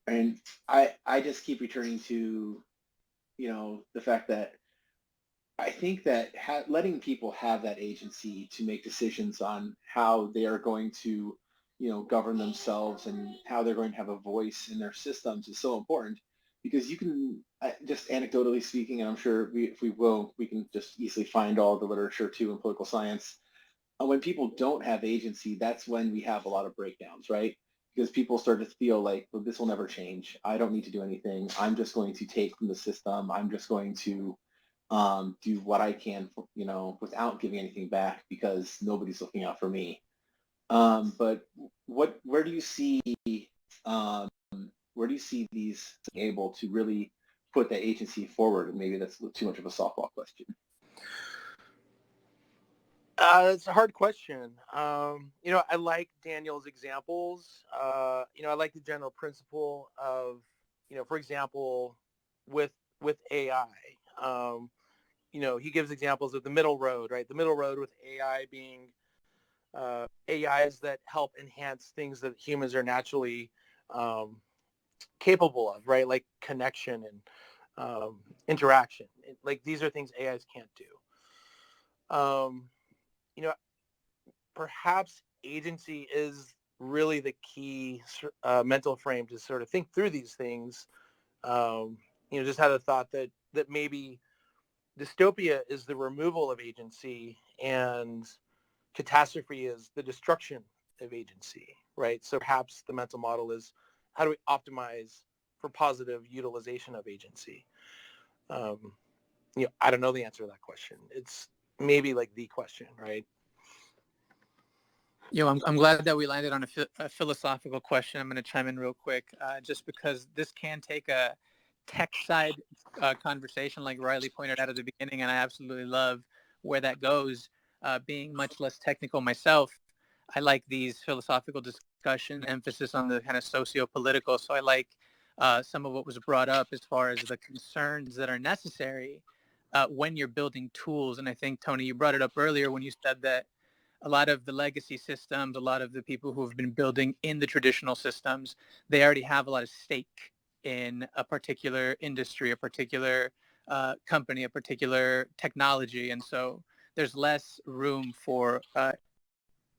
And I just keep returning to, the fact that I think that letting people have that agency to make decisions on how they are going to, govern themselves and how they're going to have a voice in their systems is so important, because you can, just anecdotally speaking, and I'm sure if we can just easily find all the literature too in political science. When people don't have agency, that's when we have a lot of breakdowns, right? Because people start to feel like, well, this will never change. I don't need to do anything. I'm just going to take from the system. I'm just going to do what I can, without giving anything back, because nobody's looking out for me. But where do you see these able to really put that agency forward? And maybe that's too much of a softball question. It's a hard question. I like Daniel's examples. I like the general principle of, for example, with AI. He gives examples of the middle road, right? The middle road with AI being AIs that help enhance things that humans are naturally capable of, right? Like connection and interaction. Like these are things AIs can't do. perhaps agency is really the key mental frame to sort of think through these things. Just had a thought that maybe dystopia is the removal of agency and catastrophe is the destruction of agency, right? So perhaps the mental model is how do we optimize for positive utilization of agency? I don't know the answer to that question. It's maybe like the question, right? I'm glad that we landed on a philosophical question. I'm going to chime in real quick, just because this can take a tech side conversation, like Riley pointed out at the beginning, and I absolutely love where that goes. Being much less technical myself, I like these philosophical discussion, emphasis on the kind of socio-political. So I like some of what was brought up as far as the concerns that are necessary when you're building tools. And I think, Tony, you brought it up earlier when you said that a lot of the legacy systems, a lot of the people who have been building in the traditional systems, they already have a lot of stake in a particular industry, a particular company, a particular technology. And so there's less room for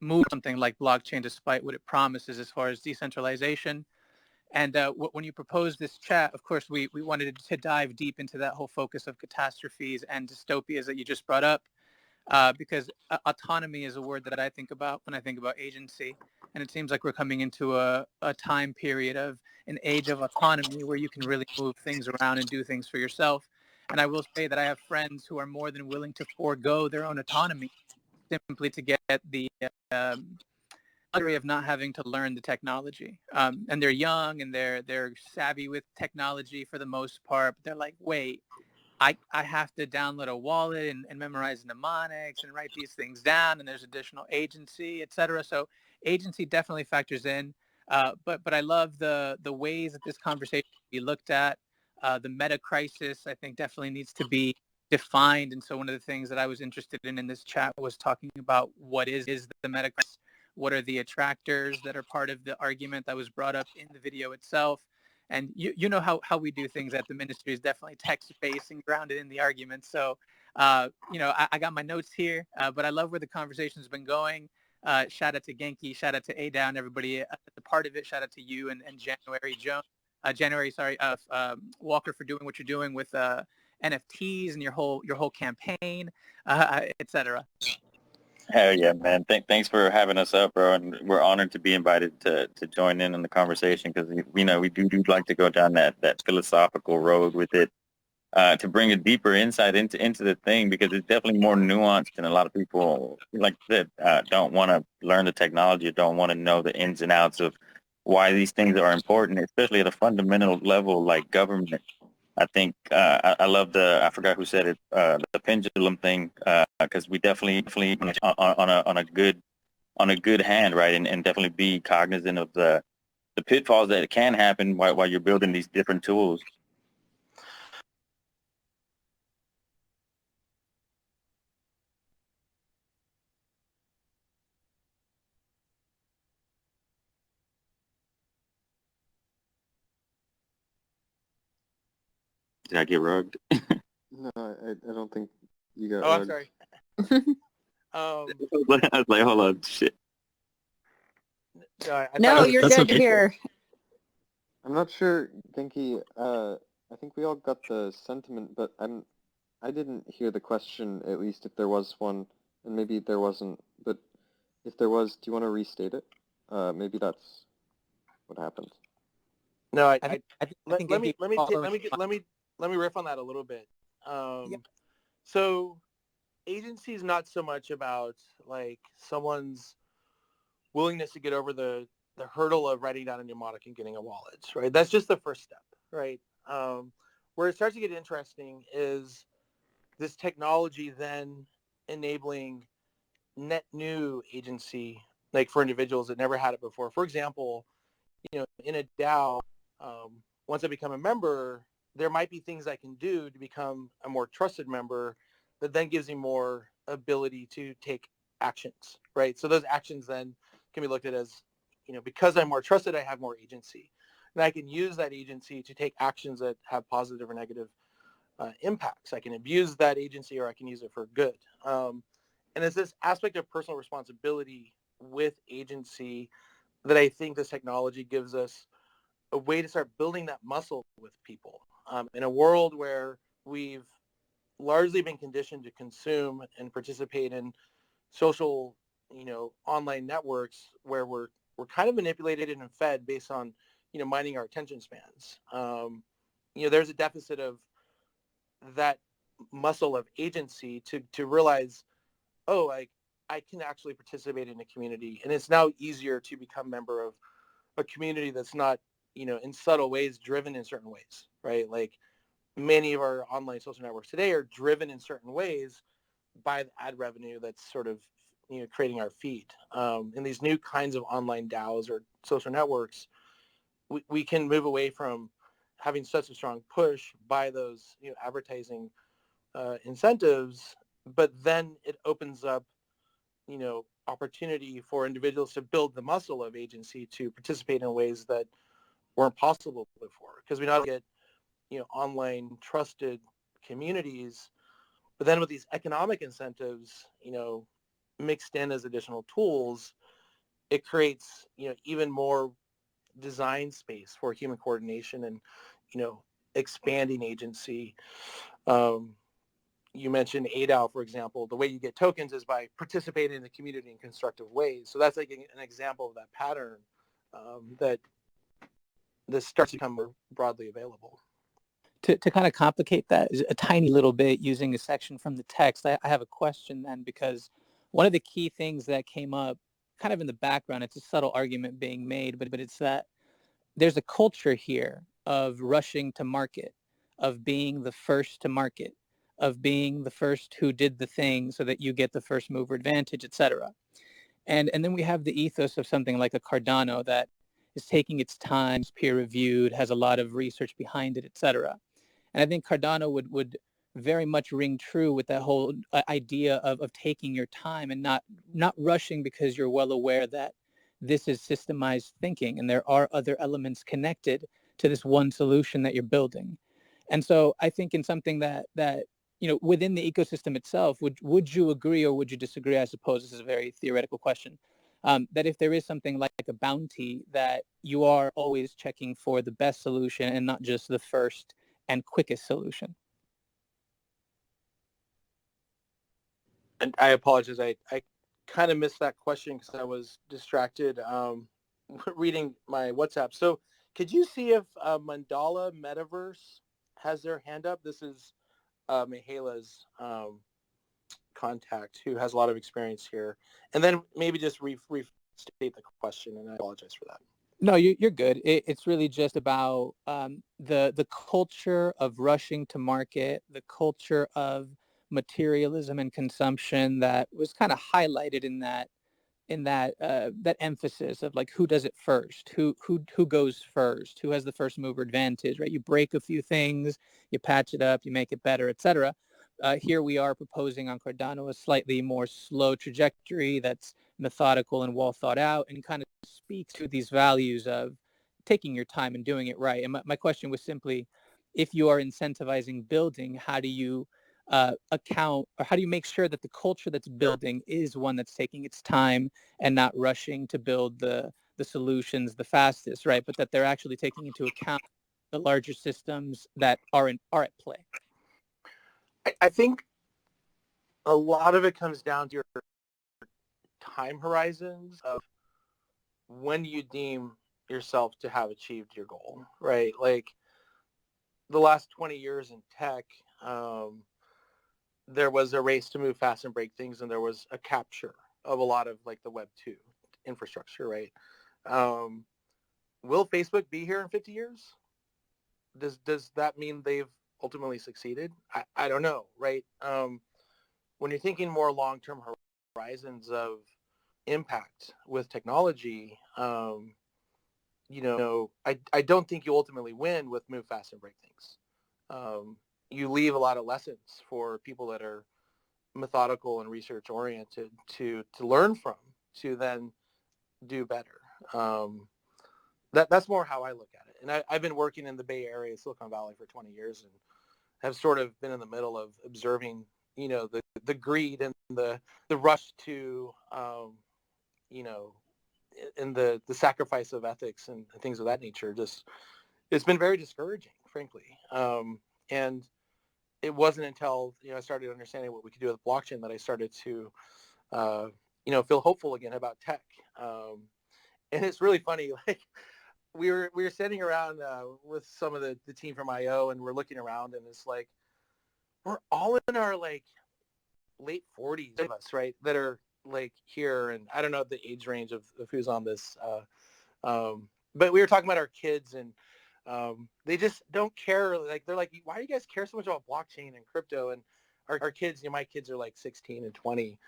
move something like blockchain, despite what it promises as far as decentralization. And when you proposed this chat, of course, we wanted to dive deep into that whole focus of catastrophes and dystopias that you just brought up. Because autonomy is a word that I think about when I think about agency. And it seems like we're coming into a time period of an age of autonomy where you can really move things around and do things for yourself. And I will say that I have friends who are more than willing to forego their own autonomy simply to get the luxury of not having to learn the technology. And they're young and they're savvy with technology for the most part. But they're like, wait, I have to download a wallet and memorize mnemonics and write these things down, and there's additional agency, et cetera. So agency definitely factors in. But I love the ways that this conversation can be looked at. The meta crisis, I think, definitely needs to be defined. And so one of the things that I was interested in this chat was talking about what is the meta crisis, what are the attractors that are part of the argument that was brought up in the video itself. And you know how we do things at the ministry is definitely text-based and grounded in the argument. So, I got my notes here, but I love where the conversation's been going. Shout out to Genki, shout out to ADAO and everybody at the part of it. Shout out to you and Walker, for doing what you're doing with NFTs and your whole campaign, etc. Hell yeah, man. Thanks for having us up, bro. And we're honored to be invited to join in on the conversation because, we do like to go down that philosophical road with it to bring a deeper insight into the thing, because it's definitely more nuanced than a lot of people, like that, don't want to learn the technology or don't want to know the ins and outs of why these things are important, especially at a fundamental level like government. I think I love I forgot who said it, the pendulum thing, because we definitely on a good hand, right, and definitely be cognizant of the pitfalls that can happen while you're building these different tools. Did I get rugged? No, I don't think you got Oh, I'm rugged. sorry. I was like, hold on, shit. No, you're That's good okay. here. I'm not sure, Genki. I think we all got the sentiment, but I didn't hear the question, at least if there was one, and maybe there wasn't. But if there was, do you want to restate it? Maybe that's what happened. No, I think let me riff on that a little bit. So agency is not so much about like someone's willingness to get over the hurdle of writing down a mnemonic and getting a wallet, right? That's just the first step, right? Where it starts to get interesting is this technology then enabling net new agency, like for individuals that never had it before. For example, in a DAO, once I become a member, there might be things I can do to become a more trusted member that then gives me more ability to take actions, right? So those actions then can be looked at as, because I'm more trusted, I have more agency. And I can use that agency to take actions that have positive or negative impacts. I can abuse that agency or I can use it for good. And it's this aspect of personal responsibility with agency that I think this technology gives us a way to start building that muscle with people. In a world where we've largely been conditioned to consume and participate in social, online networks where we're kind of manipulated and fed based on, minding our attention spans. There's a deficit of that muscle of agency to realize, oh, like I can actually participate in a community, and it's now easier to become a member of a community that's not, in subtle ways driven in certain ways, right? Like many of our online social networks today are driven in certain ways by the ad revenue that's sort of, creating our feed. And these new kinds of online DAOs or social networks, we can move away from having such a strong push by those, advertising incentives, but then it opens up, opportunity for individuals to build the muscle of agency to participate in ways that weren't possible before, because we not only get, online trusted communities, but then with these economic incentives, mixed in as additional tools, it creates, even more design space for human coordination and, expanding agency. You mentioned ADAO, for example. The way you get tokens is by participating in the community in constructive ways. So that's like an example of that pattern that this starts to become more broadly available. To kind of complicate that a tiny little bit using a section from the text, I have a question then, because one of the key things that came up kind of in the background, it's a subtle argument being made, but it's that there's a culture here of rushing to market, of being the first to market, of being the first who did the thing so that you get the first mover advantage, et cetera. And then we have the ethos of something like a Cardano that is taking its time, is peer reviewed, has a lot of research behind it, et cetera. And I think Cardano would very much ring true with that whole idea of taking your time and not rushing, because you're well aware that this is systemized thinking and there are other elements connected to this one solution that you're building. And so I think in something that within the ecosystem itself, would you agree or would you disagree? I suppose this is a very theoretical question. That if there is something like a bounty, that you are always checking for the best solution and not just the first and quickest solution. And I apologize. I kind of missed that question because I was distracted reading my WhatsApp. So could you see if Mandala Metaverse has their hand up? This is Mihaila's contact, who has a lot of experience here. And then maybe just restate the question, and I apologize for that. No, you're good. It's really just about the culture of rushing to market, the culture of materialism and consumption that was kind of highlighted in that emphasis of like, who does it first, who goes first, who has the first mover advantage, right? You break a few things, you patch it up, you make it better, etc. Here we are proposing on Cardano a slightly more slow trajectory that's methodical and well thought out, and kind of speaks to these values of taking your time and doing it right. And my question was simply, if you are incentivizing building, how do you account, or how do you make sure that the culture that's building is one that's taking its time and not rushing to build the solutions the fastest, right? But that they're actually taking into account the larger systems that are at play. I think a lot of it comes down to your time horizons of when you deem yourself to have achieved your goal, right? Like the last 20 years in tech, there was a race to move fast and break things, and there was a capture of a lot of like the Web 2 infrastructure, right? Will Facebook be here in 50 years? Does that mean they've ultimately succeeded? I don't know, right? When you're thinking more long-term horizons of impact with technology, I don't think you ultimately win with move fast and break things. You leave a lot of lessons for people that are methodical and research oriented to learn from, to then do better. That's more how I look at it. And I've been working in the Bay Area, Silicon Valley, for 20 years, and have sort of been in the middle of observing, the greed and the rush to, and the sacrifice of ethics and things of that nature. Just, it's been very discouraging, frankly. And it wasn't until I started understanding what we could do with blockchain that I started to feel hopeful again about tech. And it's really funny. Like we were sitting around with some of the team from IO, and we're looking around, and it's like we're all in our like late 40s of us, right? That are like here, and I don't know the age range of who's on this, but we were talking about our kids, and they just don't care. Like they're like, why do you guys care so much about blockchain and crypto? And our kids, my kids are like 16 and 20,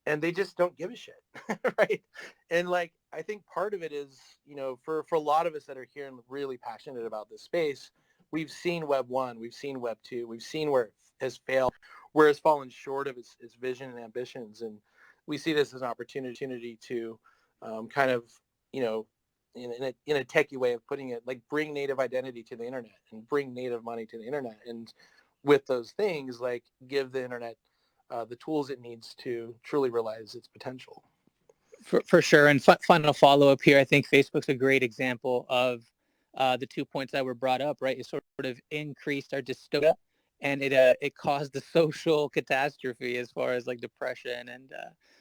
and they just don't give a shit, right? And like I think part of it is, for a lot of us that are here and really passionate about this space, we've seen Web 1, we've seen Web 2, we've seen where it has failed, where it's fallen short of its vision and ambitions, and we see this as an opportunity to kind of, in a techie way of putting it, like bring native identity to the internet and bring native money to the internet, and with those things, like give the internet the tools it needs to truly realize its potential. For sure. And final follow-up here, I think Facebook's a great example of the 2 points that were brought up, right? It sort of increased our dystopia, and it caused a social catastrophe as far as like depression and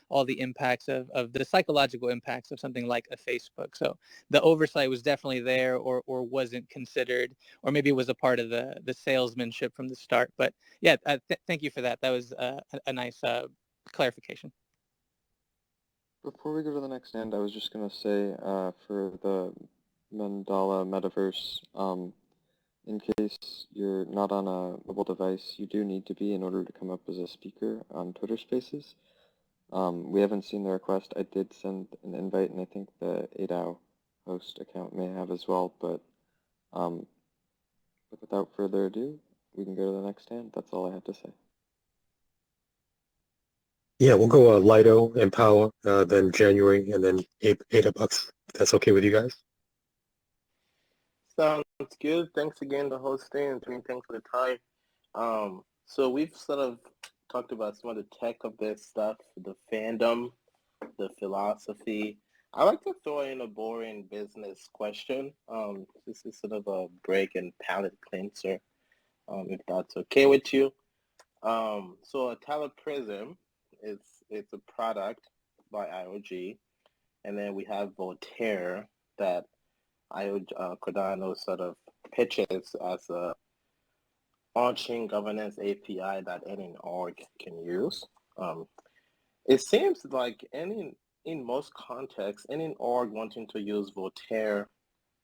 all the impacts of the psychological impacts of something like a Facebook. So the oversight was definitely there, or wasn't considered, or maybe it was a part of the salesmanship from the start. But yeah, thank you for that. That was a nice clarification. Before we go to the next end, I was just going to say for the Mandala Metaverse, in case you're not on a mobile device, you do need to be in order to come up as a speaker on Twitter Spaces. We haven't seen the request. I did send an invite, and I think the ADAO host account may have as well, but without further ado, we can go to the next hand. That's all I had to say. Yeah, we'll go Lido and Power, then January, and then Ada Bucks. If that's okay with you guys? Sounds good. Thanks again for hosting, and thanks for the time. So we've sort of talked about some of the tech of this stuff, the fandom, the philosophy. I like to throw in a boring business question. This is sort of a break and palate cleanser, if that's okay with you. So Atala Prism, it's a product by IOG, and then we have Voltaire that Cardano sort of pitches as a on-chain governance API that any org can use. It seems like in most contexts, any org wanting to use Voltaire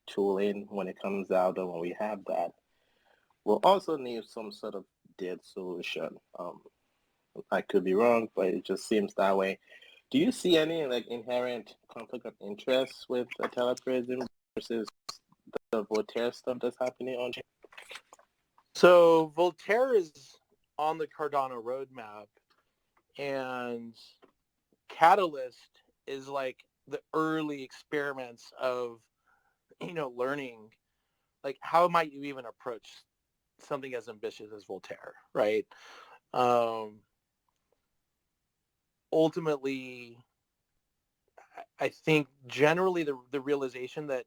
tooling when it comes out, or when we have that, will also need some sort of DID solution. I could be wrong, but it just seems that way. Do you see any like inherent conflict of interest with Atala Prism versus the Voltaire stuff that's happening on chain? So Voltaire is on the Cardano roadmap, and Catalyst is like the early experiments of, learning, like how might you even approach something as ambitious as Voltaire, right? Ultimately, I think generally the realization that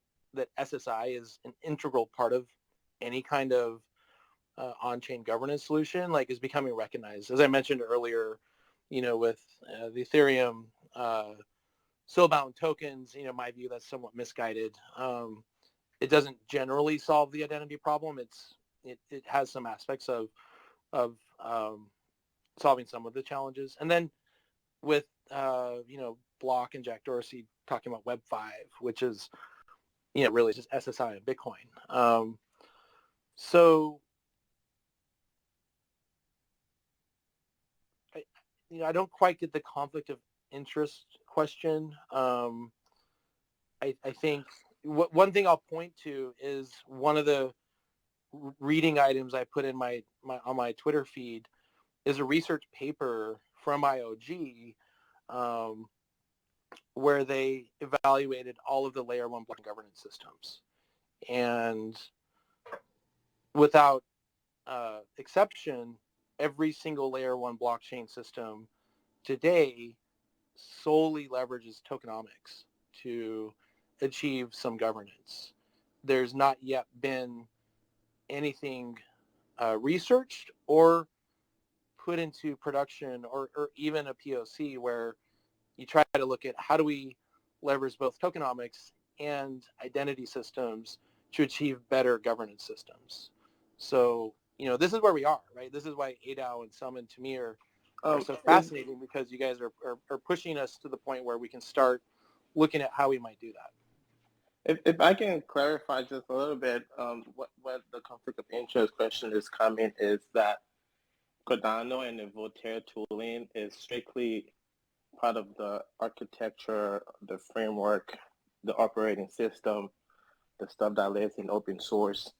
SSI is an integral part of any kind of on-chain governance solution, like, is becoming recognized. As I mentioned earlier, with the Ethereum soul-bound tokens, my view, that's somewhat misguided. It doesn't generally solve the identity problem. It has some aspects of solving some of the challenges. And then with Block and Jack Dorsey talking about Web 5, which is really just SSI and Bitcoin. So I don't quite get the conflict of interest question. I think one thing I'll point to is one of the reading items I put in on my Twitter feed is a research paper from IOG, where they evaluated all of the layer 1 block governance systems, and without exception, every single layer one blockchain system today solely leverages tokenomics to achieve some governance. There's not yet been anything researched or put into production or even a POC where you try to look at how do we leverage both tokenomics and identity systems to achieve better governance systems. So, this is where we are, right? This is why ADAO and Summon to me are so fascinating, because you guys are pushing us to the point where we can start looking at how we might do that. If I can clarify just a little bit, what the conflict of interest question is coming is that Cardano and the Voltaire tooling is strictly part of the architecture, the framework, the operating system, the stuff that lives in open source,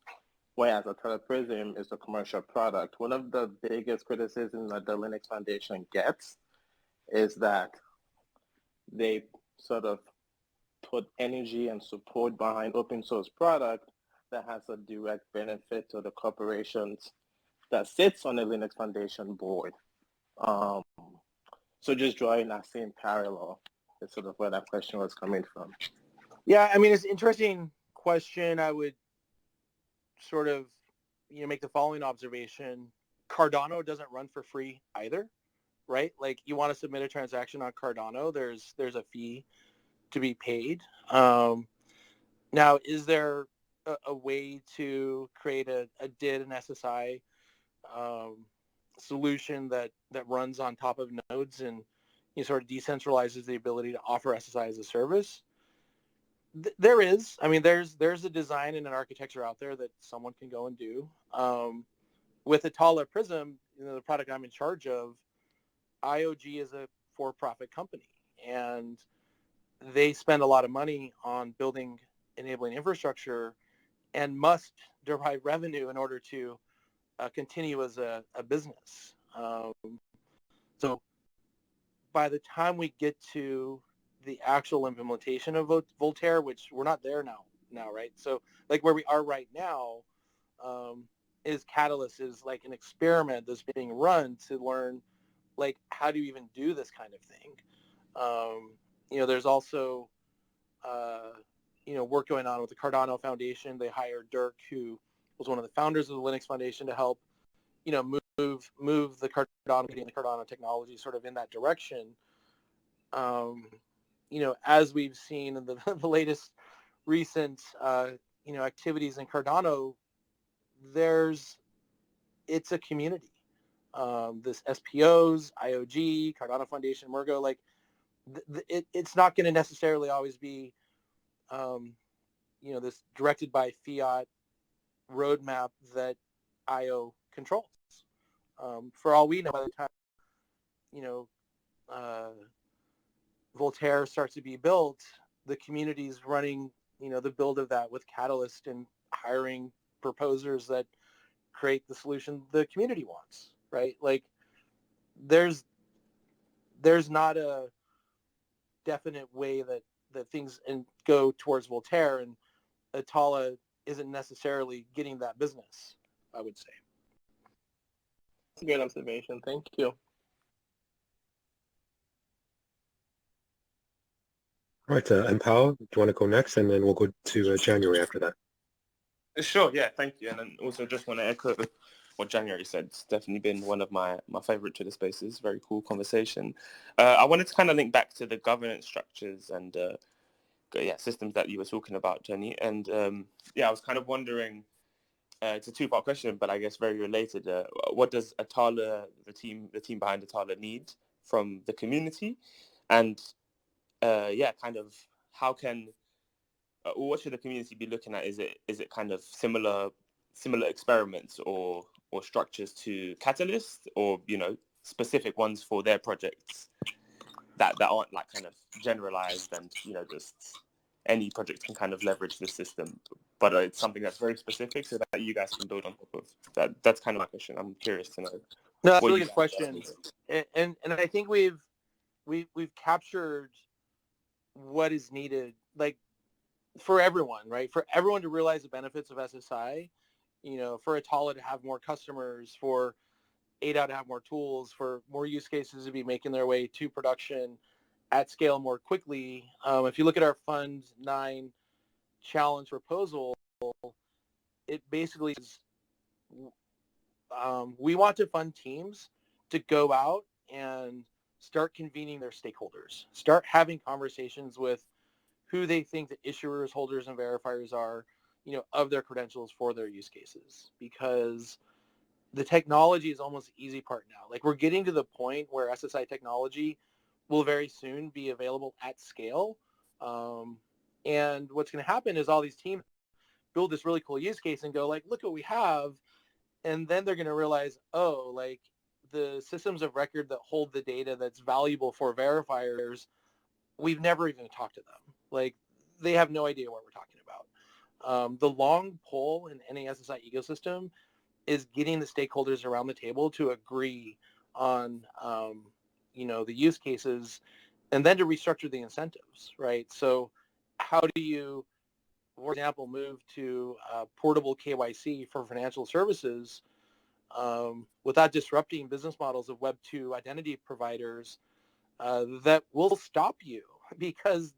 whereas Atala Prism is a commercial product. One of the biggest criticisms that the Linux Foundation gets is that they sort of put energy and support behind open source product that has a direct benefit to the corporations that sits on the Linux Foundation board. So just drawing that same parallel is sort of where that question was coming from. Yeah, I mean, it's an interesting question. I would sort of, make the following observation. Cardano doesn't run for free either, right? Like, you want to submit a transaction on Cardano, there's a fee to be paid. Now, is there a way to create a DID and SSI solution that runs on top of nodes and sort of decentralizes the ability to offer SSI as a service? There is. I mean, there's a design and an architecture out there that someone can go and do. With Atala Prism, the product I'm in charge of, IOG is a for-profit company, and they spend a lot of money on building enabling infrastructure and must derive revenue in order to continue as a business. So by the time we get to the actual implementation of Voltaire, which we're not there now, right? So like where we are right now is Catalyst is like an experiment that's being run to learn like how do you even do this kind of thing. There's also work going on with the Cardano Foundation. They hired Dirk, who was one of the founders of the Linux Foundation, to help move the Cardano and the Cardano technology sort of in that direction. As we've seen in the latest recent activities in Cardano, it's a community. This SPOs, IOG, Cardano Foundation, Mergo, like it's not going to necessarily always be this directed by fiat roadmap that IO controls. For all we know, by the time Voltaire starts to be built, the community's running the build of that with Catalyst and hiring proposers that create the solution the community wants, right? Like there's not a definite way that things go towards Voltaire, and Atala isn't necessarily getting that business, I would say. That's a good observation. Thank you. All right, Empower, do you want to go next? And then we'll go to January after that. Sure, yeah, thank you. And then also just want to echo what January said. It's definitely been one of my favorite Twitter spaces. Very cool conversation. I wanted to kind of link back to the governance structures and systems that you were talking about, Jenny. And I was kind of wondering, it's a two-part question, but I guess very related. What does Atala, the team behind Atala, need from the community? And kind of how can what should the community be looking at? Is it kind of similar experiments or structures to Catalyst, or specific ones for their projects that aren't like kind of generalized and just any project can kind of leverage this system, but it's something that's very specific so that you guys can build on top of that. That's kind of my question. I'm curious to know. No, that's a really good question, and I think we've captured what is needed, like for everyone, right? For everyone to realize the benefits of SSI, for Atala to have more customers, for ADAO to have more tools, for more use cases to be making their way to production at scale more quickly. If you look at our Fund 9 challenge proposal, it basically is, we want to fund teams to go out and start convening their stakeholders, start having conversations with who they think the issuers, holders, and verifiers are, of their credentials for their use cases. Because the technology is almost the easy part now. Like, we're getting to the point where SSI technology will very soon be available at scale. And what's going to happen is all these teams build this really cool use case and go like, look what we have. And then they're going to realize, oh, like, the systems of record that hold the data that's valuable for verifiers, we've never even talked to them. Like, they have no idea what we're talking about. The long pole in any SSI ecosystem is getting the stakeholders around the table to agree on, the use cases, and then to restructure the incentives, right? So how do you, for example, move to portable KYC for financial services without disrupting business models of Web 2 identity providers that will stop you because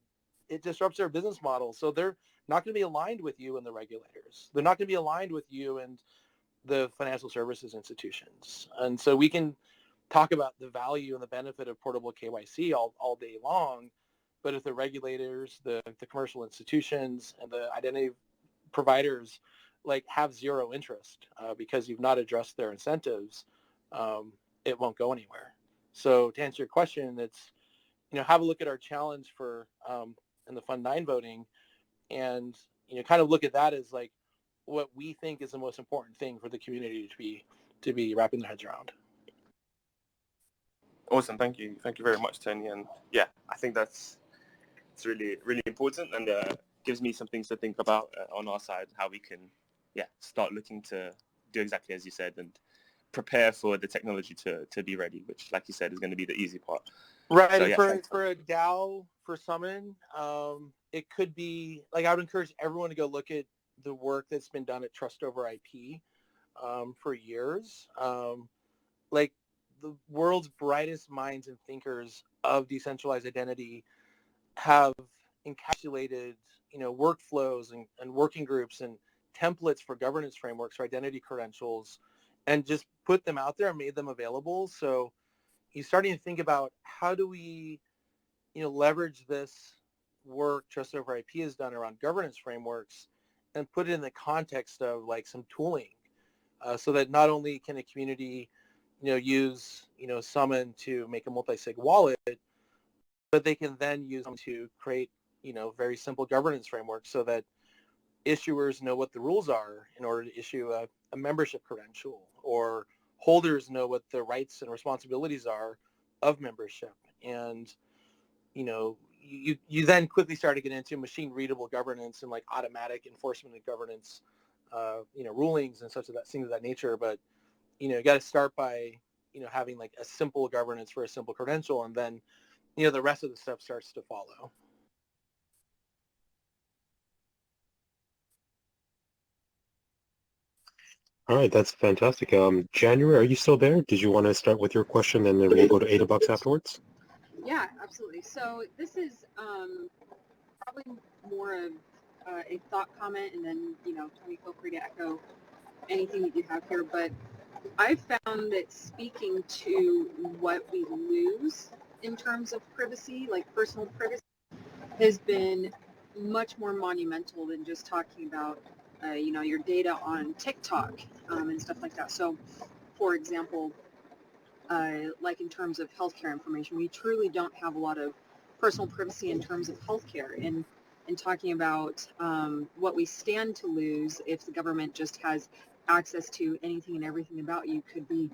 it disrupts their business model? So they're not going to be aligned with you and the regulators. They're not going to be aligned with you and the financial services institutions. And so we can talk about the value and the benefit of portable KYC all day long, but if the regulators, the commercial institutions, and the identity providers like have zero interest because you've not addressed their incentives, it won't go anywhere. So to answer your question, it's, have a look at our challenge for in the Fund 9 voting, and kind of look at that as like what we think is the most important thing for the community to be wrapping their heads around. Awesome, thank you very much, Tony. And yeah, I think it's really, really important, and gives me some things to think about on our side, how we can start looking to do exactly as you said and prepare for the technology to be ready, which, like you said, is going to be the easy part. Right. So, and for a DAO, for Summon, it could be like, I would encourage everyone to go look at the work that's been done at Trust Over IP for years. Like, the world's brightest minds and thinkers of decentralized identity have encapsulated, workflows and working groups and templates for governance frameworks for identity credentials, and just put them out there and made them available. So you're starting to think about, how do we, leverage this work Trust Over IP has done around governance frameworks and put it in the context of like some tooling, so that not only can a community, use, Summon to make a multi-sig wallet, but they can then use them to create, very simple governance frameworks so that issuers know what the rules are in order to issue a membership credential, or holders know what the rights and responsibilities are of membership. And, you then quickly start to get into machine readable governance and like automatic enforcement of governance, rulings and such of that, things of that nature. But, you got to start by, having like a simple governance for a simple credential, and then, the rest of the stuff starts to follow. All right, that's fantastic. January, are you still there? Did you want to start with your question, and then we'll go to ADABUX afterwards? Yeah, absolutely. So this is probably more of a thought comment, and then, Tony, feel free to echo anything that you have here. But I've found that speaking to what we lose in terms of privacy, like personal privacy, has been much more monumental than just talking about, your data on TikTok and stuff like that. So, for example, like in terms of healthcare information, we truly don't have a lot of personal privacy in terms of healthcare. And talking about what we stand to lose if the government just has access to anything and everything about you could be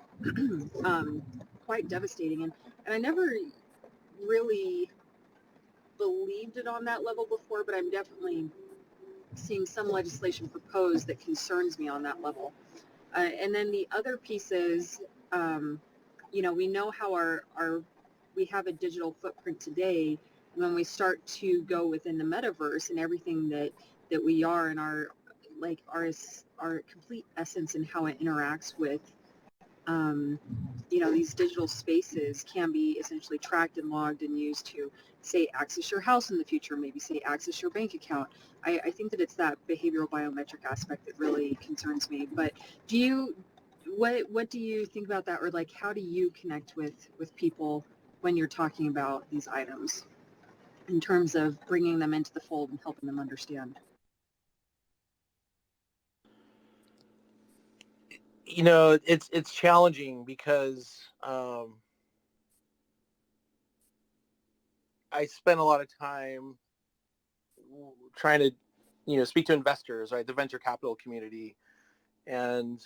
quite devastating. And I never really believed it on that level before, but I'm definitely seeing some legislation proposed that concerns me on that level. And then the other piece is, we know how we have a digital footprint today. When we start to go within the metaverse and everything that we are, and our complete essence and how it interacts with these digital spaces can be essentially tracked and logged and used to, say, access your house in the future, maybe say access your bank account. I think that it's that behavioral biometric aspect that really concerns me. But what do you think about that, or like how do you connect with people when you're talking about these items in terms of bringing them into the fold and helping them understand? It's challenging because I spend a lot of time trying to speak to investors, right, the venture capital community, and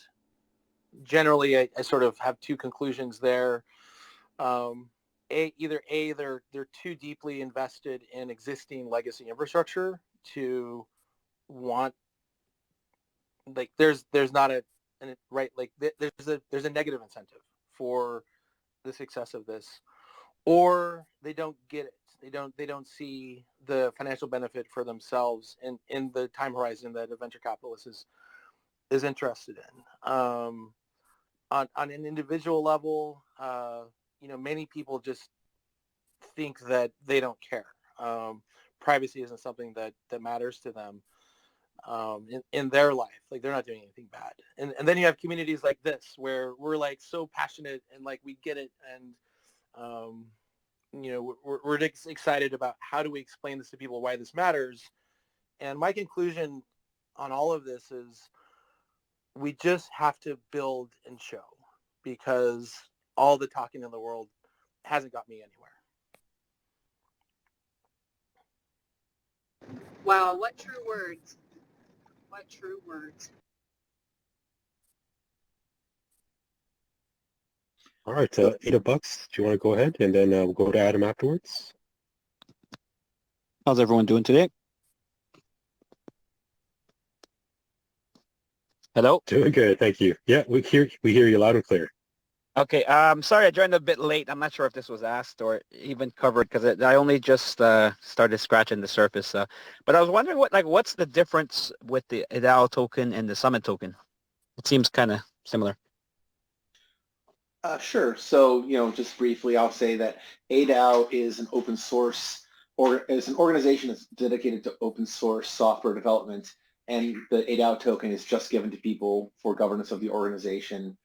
generally I sort of have two conclusions there. Either they're too deeply invested in existing legacy infrastructure to want, like, there's not right, like there's a negative incentive for the success of this, or they don't get it. They don't see the financial benefit for themselves in the time horizon that a venture capitalist is interested in. On an individual level, many people just think that they don't care. Privacy isn't something that matters to them in their life. Like, they're not doing anything bad. And then you have communities like this where we're like so passionate and like we get it, and we're excited about how do we explain this to people, why this matters. And my conclusion on all of this is we just have to build and show, because all the talking in the world hasn't got me anywhere. Wow, what true words. What true words. All right, $8. Do you want to go ahead, and then we'll go to Adam afterwards? How's everyone doing today? Hello? Doing good, thank you. Yeah, we hear you loud and clear. Okay, sorry I joined a bit late. I'm not sure if this was asked or even covered because I only just started scratching the surface. But I was wondering what's the difference with the ADAO token and the Summit token? It seems kind of similar. Sure. So, just briefly, I'll say that ADAO is an open source, or is an organization that's dedicated to open source software development, and the ADAO token is just given to people for governance of the organization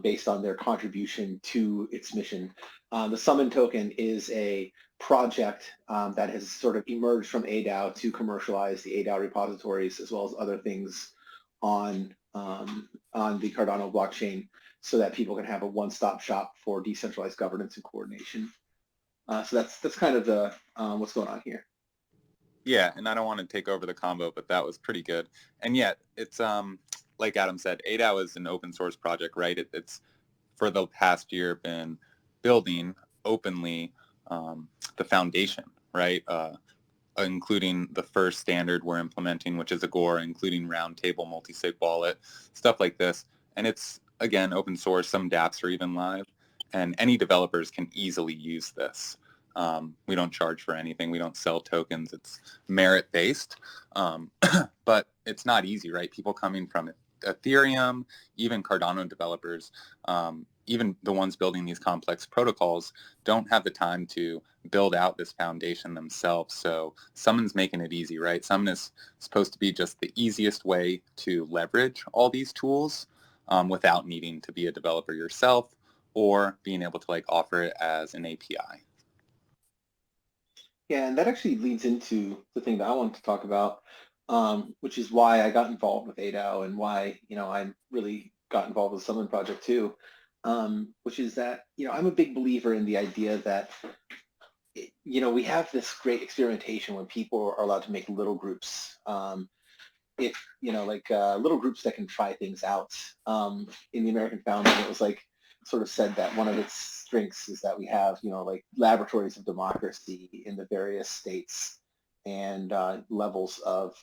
based on their contribution to its mission. The Summon token is a project that has sort of emerged from ADAO to commercialize the ADAO repositories as well as other things on the Cardano blockchain, so that people can have a one-stop shop for decentralized governance and coordination. So that's kind of the what's going on here. Yeah, and I don't want to take over the combo, but that was pretty good. And yet, it's like Adam said, ADAO is an open source project, right? It's for the past year been building openly the foundation, right? Including the first standard we're implementing, which is Agora, including roundtable multi-sig wallet, stuff like this. And it's, again, open source. Some dApps are even live. And any developers can easily use this. We don't charge for anything. We don't sell tokens. It's merit-based. But it's not easy, right? People coming from Ethereum, even Cardano developers, even the ones building these complex protocols don't have the time to build out this foundation themselves. So Summon's making it easy, right? Summon is supposed to be just the easiest way to leverage all these tools without needing to be a developer yourself or being able to offer it as an API. Yeah, and that actually leads into the thing that I wanted to talk about, which is why I got involved with ADAO and why, I really got involved with the Summon project too, which is that, I'm a big believer in the idea that, we have this great experimentation when people are allowed to make little groups. Little groups that can try things out. In the American founding, it was sort of said that one of its strengths is that we have, laboratories of democracy in the various states and levels of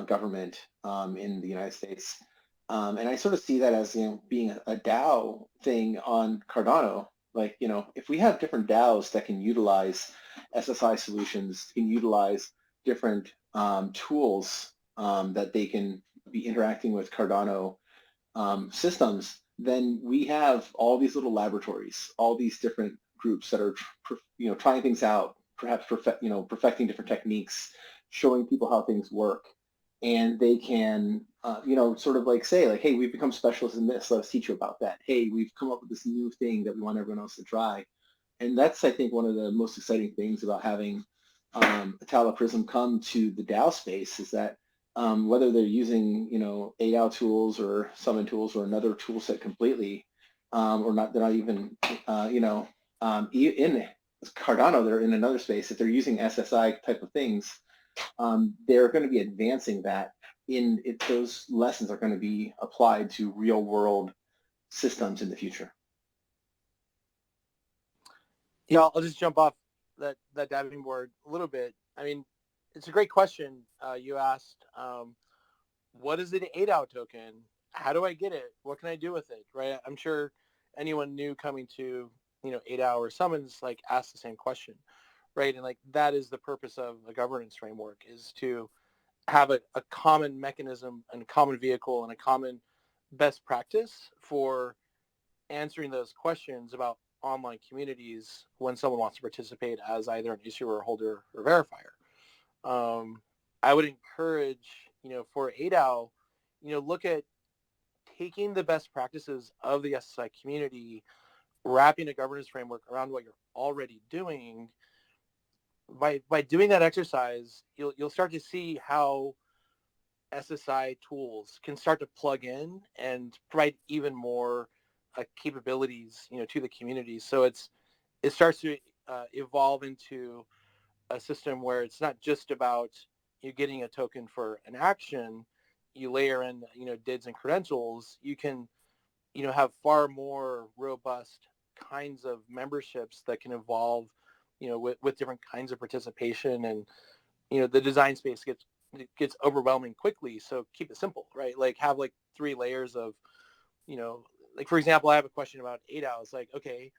government in the United States. And I sort of see that as being a DAO thing on Cardano. If we have different DAOs that can utilize SSI solutions, can utilize different tools that they can be interacting with Cardano systems, then we have all these little laboratories, all these different groups that are, trying things out, perhaps perfecting different techniques, showing people how things work, and they can, sort of like say, like, hey, we've become specialists in this. Let's teach you about that. Hey, we've come up with this new thing that we want everyone else to try. And that's, I think, one of the most exciting things about having Atala Prism come to the DAO space is that whether they're using, ADAO tools or Summon tools or another tool set completely, or not, they're not even, in Cardano, they're in another space. If they're using SSI type of things, they're going to be advancing that those lessons are going to be applied to real world systems in the future. Yeah, I'll just jump off that diving board a little bit. I mean, it's a great question you asked. What is an ADAO token? How do I get it? What can I do with it? Right? I'm sure anyone new coming to ADAO or Summons like ask the same question, right? And like that is the purpose of a governance framework, is to have a common mechanism and a common vehicle and a common best practice for answering those questions about online communities when someone wants to participate as either an issuer, holder, or verifier. I would encourage, for ADAO, look at taking the best practices of the SSI community, wrapping a governance framework around what you're already doing. By doing that exercise, you'll start to see how SSI tools can start to plug in and provide even more capabilities, to the community. So it starts to evolve into a system where it's not just about you getting a token for an action. You layer in, DIDs and credentials. You can, have far more robust kinds of memberships that can evolve, with different kinds of participation, and the design space gets overwhelming quickly. So keep it simple, right? Like have like 3 layers of, like for example, I have a question about ADAO. It's like, okay,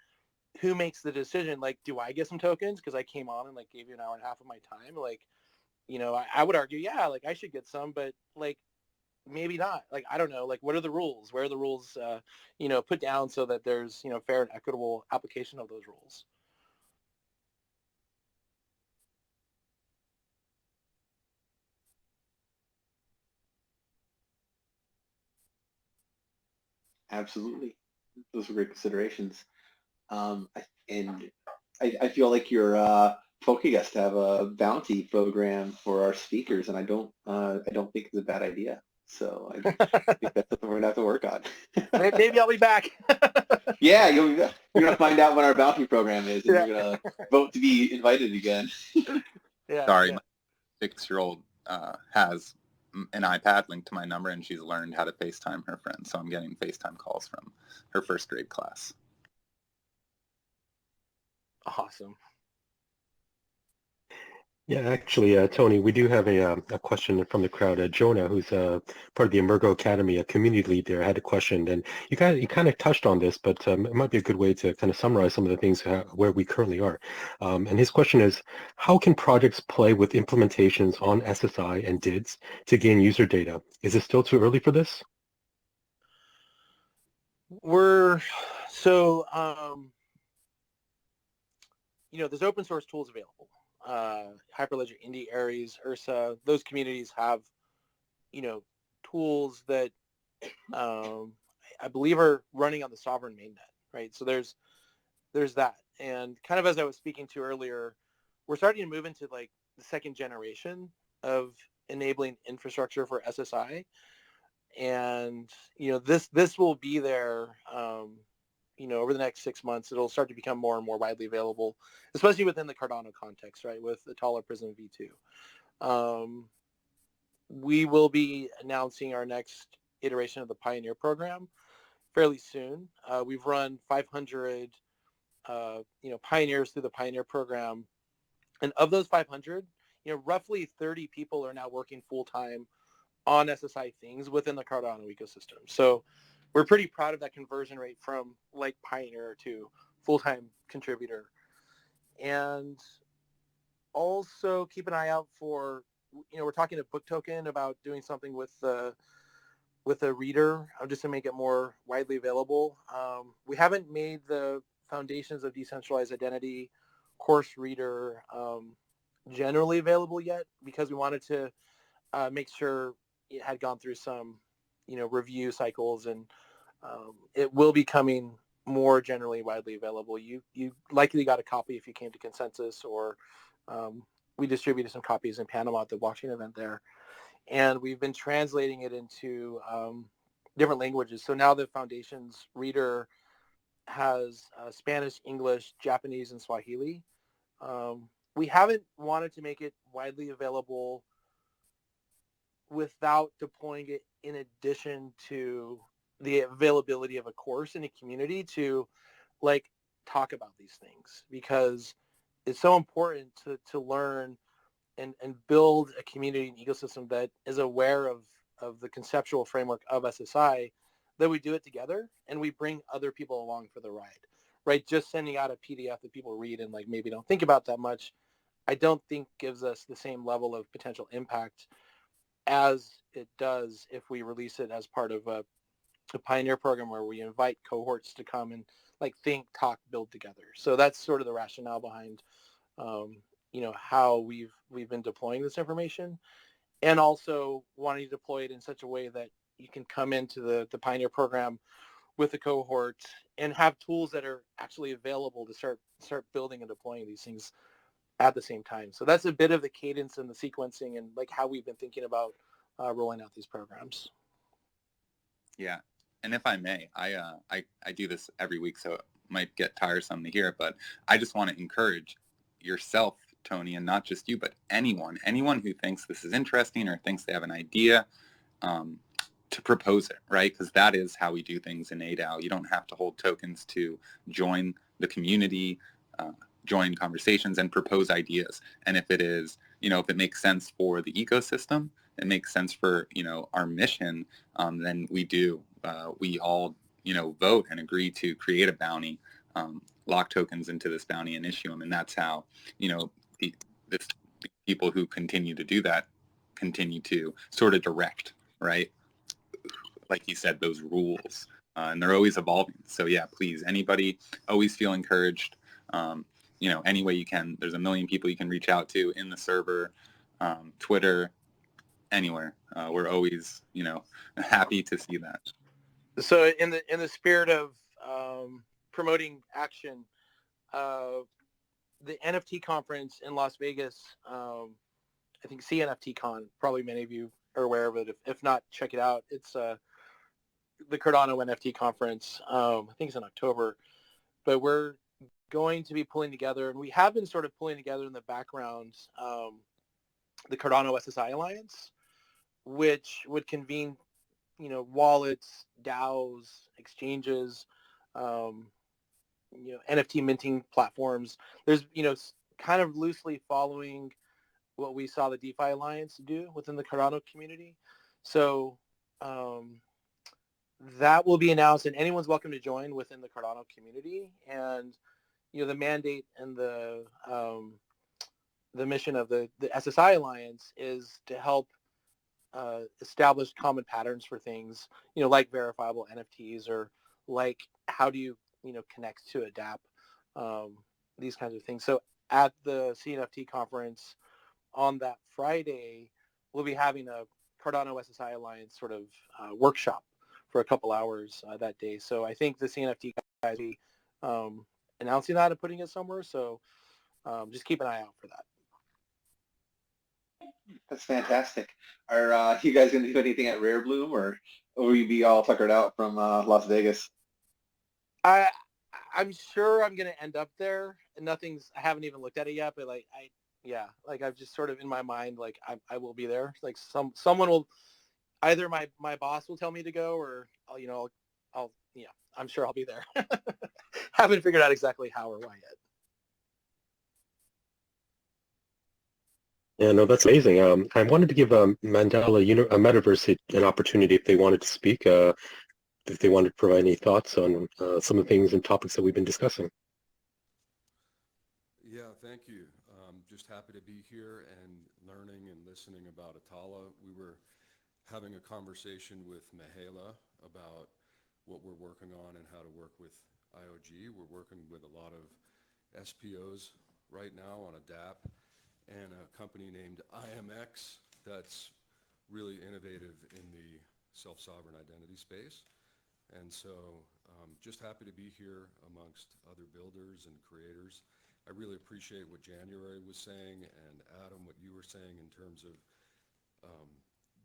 who makes the decision? Like, do I get some tokens because I came on and like gave you an hour and a half of my time? Like, I would argue, yeah, like I should get some, but like maybe not. Like, I don't know. Like, what are the rules? Where are the rules, put down so that there's, fair and equitable application of those rules? Absolutely. Those are great considerations. And I feel like you're poking us to have a bounty program for our speakers, and I don't think it's a bad idea. So I think that's something we're gonna have to work on. Maybe I'll be back. Yeah, you're gonna find out what our bounty program is, and Yeah. you're gonna vote to be invited again. Yeah. Sorry, Yeah. my 6-year-old has an iPad linked to my number, and she's learned how to FaceTime her friends. So I'm getting FaceTime calls from her first grade class. Awesome. Yeah, actually, Tony, we do have a question from the crowd. Jonah, who's part of the Emergo Academy, a community lead there, had a question, and you kind of touched on this, but it might be a good way to kind of summarize some of the things where we currently are. And his question is, how can projects play with implementations on SSI and DIDs to gain user data? Is it still too early for this? There's open source tools available. Hyperledger, Indie, Aries, Ursa, those communities have, tools that I believe are running on the sovereign mainnet, right? So there's that. And kind of as I was speaking to earlier, we're starting to move into like the second generation of enabling infrastructure for SSI. And, this will be there, over the next 6 months. It'll start to become more and more widely available, especially within the Cardano context, right, with Atala Prism V2. We will be announcing our next iteration of the Pioneer program fairly soon. We've run 500, pioneers through the Pioneer program. And of those 500, roughly 30 people are now working full-time on SSI things within the Cardano ecosystem. So we're pretty proud of that conversion rate from like Pioneer to full-time contributor. And also keep an eye out for, we're talking to Book Token about doing something with the with a reader, just to make it more widely available. We haven't made the Foundations of Decentralized Identity course reader generally available yet, because we wanted to make sure it had gone through some, review cycles, and it will be coming more generally widely available. You likely got a copy if you came to Consensus, or we distributed some copies in Panama at the blockchain event there, and we've been translating it into different languages. So now the Foundations reader has Spanish, English, Japanese, and Swahili. We haven't wanted to make it widely available without deploying it in addition to the availability of a course in a community to talk about these things, because it's so important to learn and build a community and ecosystem that is aware of the conceptual framework of SSI, that we do it together and we bring other people along for the ride, right? Just sending out a PDF that people read and maybe don't think about that much, I don't think gives us the same level of potential impact as it does if we release it as part of a pioneer program where we invite cohorts to come and think, talk, build together. So that's sort of the rationale behind how we've been deploying this information, and also wanting to deploy it in such a way that you can come into the pioneer program with a cohort and have tools that are actually available to start building and deploying these things at the same time. So that's a bit of the cadence and the sequencing and how we've been thinking about rolling out these programs. Yeah, and if I may, I do this every week, so it might get tiresome to hear, but I just want to encourage yourself, Tony, and not just you, but anyone who thinks this is interesting or thinks they have an idea, to propose it, right? Because that is how we do things in ADAO. You don't have to hold tokens to join the community, join conversations, and propose ideas. And if it is, if it makes sense for the ecosystem, it makes sense for, our mission, then we all, vote and agree to create a bounty, lock tokens into this bounty and issue them. And that's how, the people who continue to do that continue to sort of direct, right? Like you said, those rules, and they're always evolving. So yeah, please, anybody, always feel encouraged. Any way you can. There's a million people you can reach out to in the server, Twitter, anywhere. We're always, happy to see that. So in the spirit of promoting action, the NFT conference in Las Vegas, I think CNFT Con, probably many of you are aware of it. If not, check it out. It's the Cardano NFT conference. I think it's in October, but we're going to be pulling together, and we have been sort of pulling together in the background, the Cardano SSI Alliance, which would convene, wallets, DAOs, exchanges, NFT minting platforms. There's, kind of loosely following what we saw the DeFi Alliance do within the Cardano community. So that will be announced, and anyone's welcome to join within the Cardano community. And the mandate and the mission of the SSI Alliance is to help establish common patterns for things, like verifiable NFTs, or how do you connect to a DApp, these kinds of things. So at the CNFT conference on that Friday, we'll be having a Cardano SSI Alliance sort of workshop for a couple hours that day. So I think the CNFT guys will be announcing that and putting it somewhere. So just keep an eye out for that. That's fantastic. Are you guys going to do anything at Rare Bloom, or will you be all tuckered out from Las Vegas? I'm sure I'm going to end up there. I haven't even looked at it yet, but I've just sort of in my mind, I will be there. Someone will, either my boss will tell me to go, or I'm sure I'll be there. Haven't figured out exactly how or why yet. Yeah, no, that's amazing. I wanted to give Mandela a Metaverse an opportunity if they wanted to speak, if they wanted to provide any thoughts on some of the things and topics that we've been discussing. Yeah, thank you. Just happy to be here and learning and listening about Atala. We were having a conversation with Mihaela about what we're working on and how to work with IOG. We're working with a lot of SPOs right now on a DApp and a company named IMX that's really innovative in the self-sovereign identity space. And so just happy to be here amongst other builders and creators. I really appreciate what January was saying, and Adam, what you were saying in terms of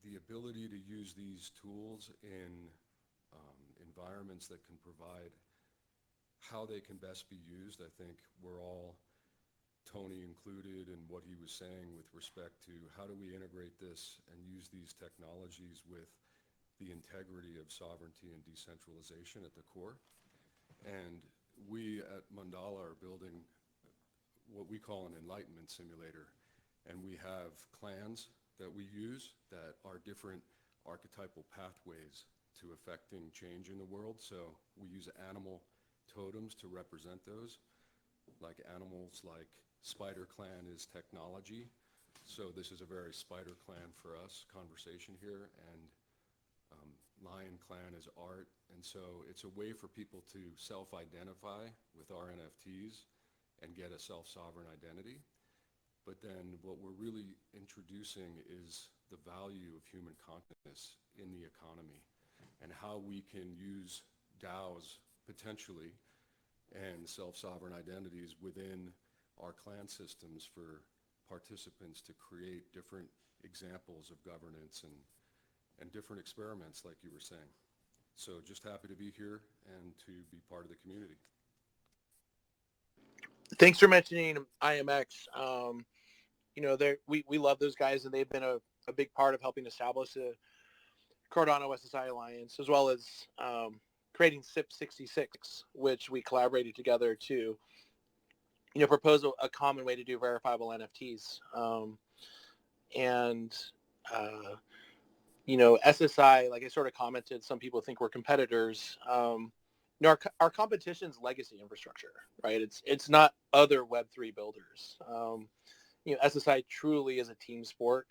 the ability to use these tools in environments that can provide how they can best be used. I think we're all, Tony included, in what he was saying with respect to how do we integrate this and use these technologies with the integrity of sovereignty and decentralization at the core. And we at Mandala are building what we call an enlightenment simulator. And we have clans that we use that are different archetypal pathways to affecting change in the world. So we use animal totems to represent those, like animals like Spider Clan is technology. So this is a very Spider Clan for us conversation here, and Lion Clan is art. And so it's a way for people to self-identify with our NFTs and get a self-sovereign identity. But then what we're really introducing is the value of human consciousness in the economy and how we can use DAOs potentially and self-sovereign identities within our clan systems for participants to create different examples of governance and different experiments, like you were saying. So just happy to be here and to be part of the community. Thanks for mentioning IMX. We love those guys, and they've been a big part of helping establish the Cardano SSI Alliance, as well as creating SIP 66, which we collaborated together to, propose a common way to do verifiable NFTs. SSI, like I sort of commented, some people think we're competitors. Our competition's legacy infrastructure, right? It's not other Web3 builders. SSI truly is a team sport.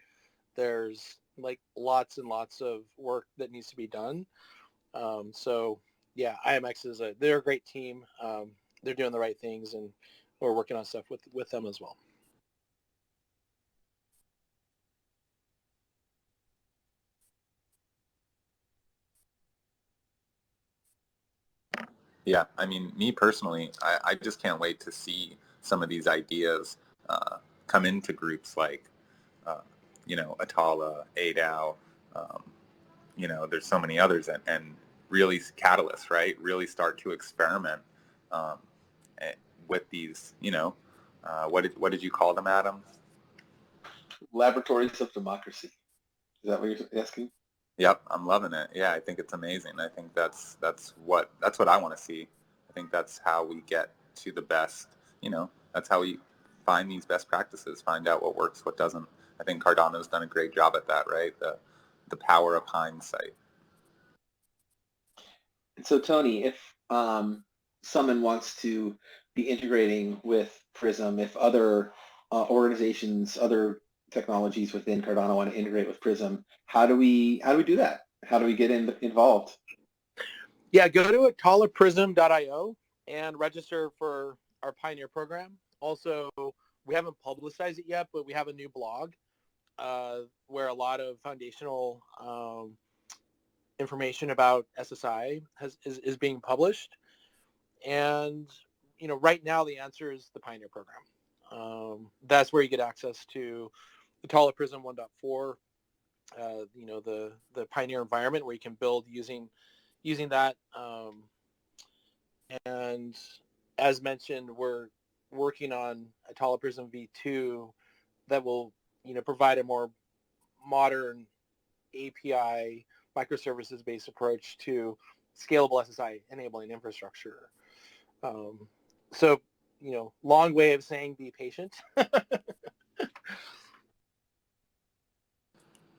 There's like lots and lots of work that needs to be done. IMX they're a great team. They're doing the right things, and we're working on stuff with them as well. Yeah, I mean, me personally, I just can't wait to see some of these ideas come into groups like, Atala, ADAO, there's so many others, and really catalysts, right? Really start to experiment with these, what did you call them, Adam? Laboratories of democracy. Is that what you're asking? Yep, I'm loving it. Yeah, I think it's amazing. I think that's what I want to see. I think that's how we get to the best. That's how we find these best practices, find out what works, what doesn't. I think Cardano's done a great job at that, right? The power of hindsight. And so, Tony, if someone wants to be integrating with Prism, if other organizations, other technologies within Cardano want to integrate with Prism, how do we do that? How do we get involved? Yeah, go to atalaprism.io and register for our Pioneer program. Also, we haven't publicized it yet, but we have a new blog where a lot of foundational information about SSI is being published. And, right now the answer is the Pioneer program. That's where you get access to Atala Prism 1.4, the Pioneer environment where you can build using that. And as mentioned, we're working on Atala Prism v2 that will, provide a more modern API microservices-based approach to scalable SSI enabling infrastructure. Long way of saying be patient.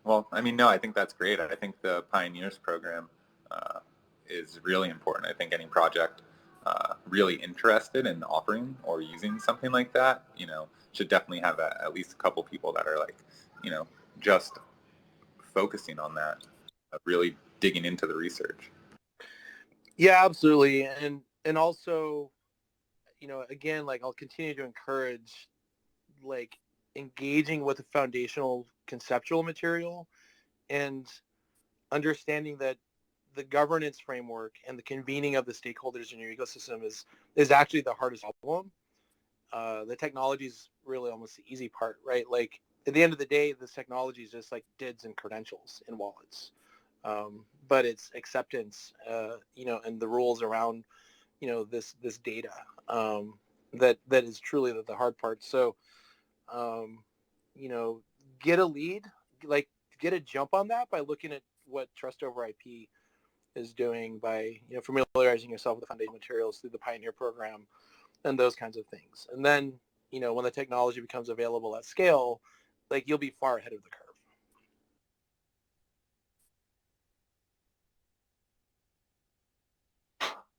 Well, no, I think that's great. I think the Pioneers program is really important. I think any project really interested in offering or using something like that, should definitely have at least a couple people that are like, just focusing on that, really digging into the research. Yeah, absolutely. And also, again, like I'll continue to encourage like engaging with the foundational conceptual material and understanding that the governance framework and the convening of the stakeholders in your ecosystem is actually the hardest problem. The technology is really almost the easy part, right? Like at the end of the day, this technology is just like DIDs and credentials in wallets. But it's acceptance, and the rules around, this data, that is truly the hard part. So, get a lead, like get a jump on that by looking at what Trust Over IP is doing by, familiarizing yourself with the foundation materials through the Pioneer program and those kinds of things. And then, when the technology becomes available at scale, like you'll be far ahead of the curve.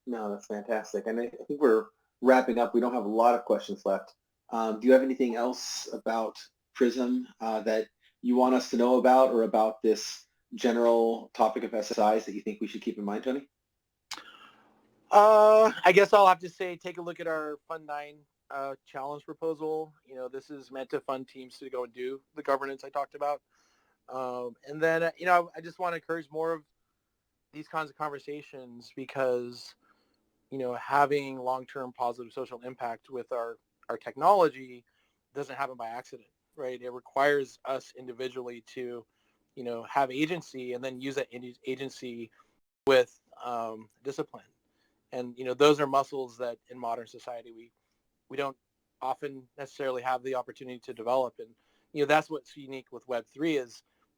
No, that's fantastic. And I think we're wrapping up. We don't have a lot of questions left. Do you have anything else about Prism that you want us to know about, or about this general topic of SSIs that you think we should keep in mind, Tony? I guess I'll have to say, take a look at our Fund 9 challenge proposal. This is meant to fund teams to go and do the governance I talked about. And then, I just want to encourage more of these kinds of conversations, because, having long-term positive social impact with our technology doesn't happen by accident, right? It requires us individually to, have agency, and then use that agency with discipline. And, those are muscles that in modern society we don't often necessarily have the opportunity to develop. And, that's what's unique with Web3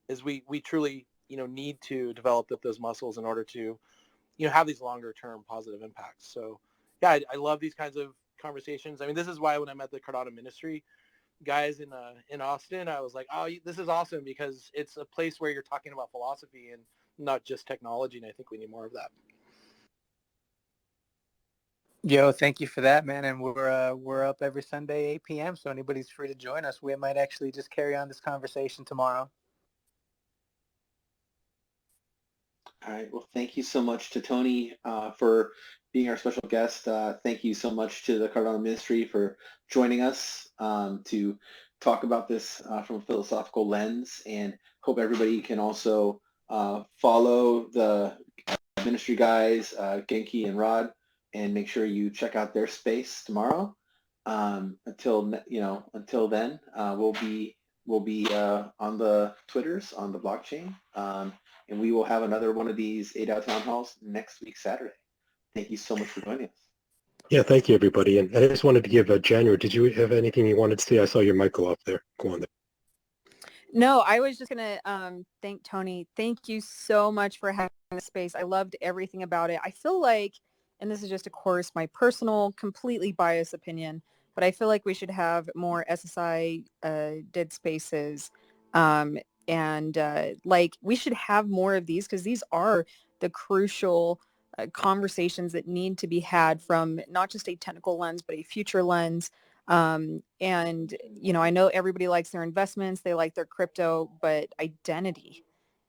is we truly, need to develop those muscles in order to, have these longer term positive impacts. So yeah, I love these kinds of conversations. I mean, this is why when I met the Cardano Ministry guys in Austin, I was like, oh, this is awesome, because it's a place where you're talking about philosophy and not just technology. And I think we need more of that. Yo, thank you for that, man. And we're up every Sunday, 8 p.m. So anybody's free to join us. We might actually just carry on this conversation tomorrow. All right. Well, thank you so much to Tony for being our special guest. Thank you so much to the Cardano Ministry for joining us to talk about this from a philosophical lens, and hope everybody can also follow the ministry guys, Genki and Rod, and make sure you check out their space tomorrow. Until then, we'll be on the Twitters, on the blockchain. And we will have another one of these ADAO town halls next week, Saturday. Thank you so much for joining us. Yeah, thank you, everybody. And I just wanted to give January, did you have anything you wanted to say? I saw your mic go off there. Go on there. No, I was just going to thank Tony. Thank you so much for having the space. I loved everything about it. I feel like, and this is just, of course, my personal, completely biased opinion, but I feel like we should have more SSI dead spaces. And like we should have more of these, because these are the crucial conversations that need to be had from not just a technical lens, but a future lens. And, I know everybody likes their investments, they like their crypto, but identity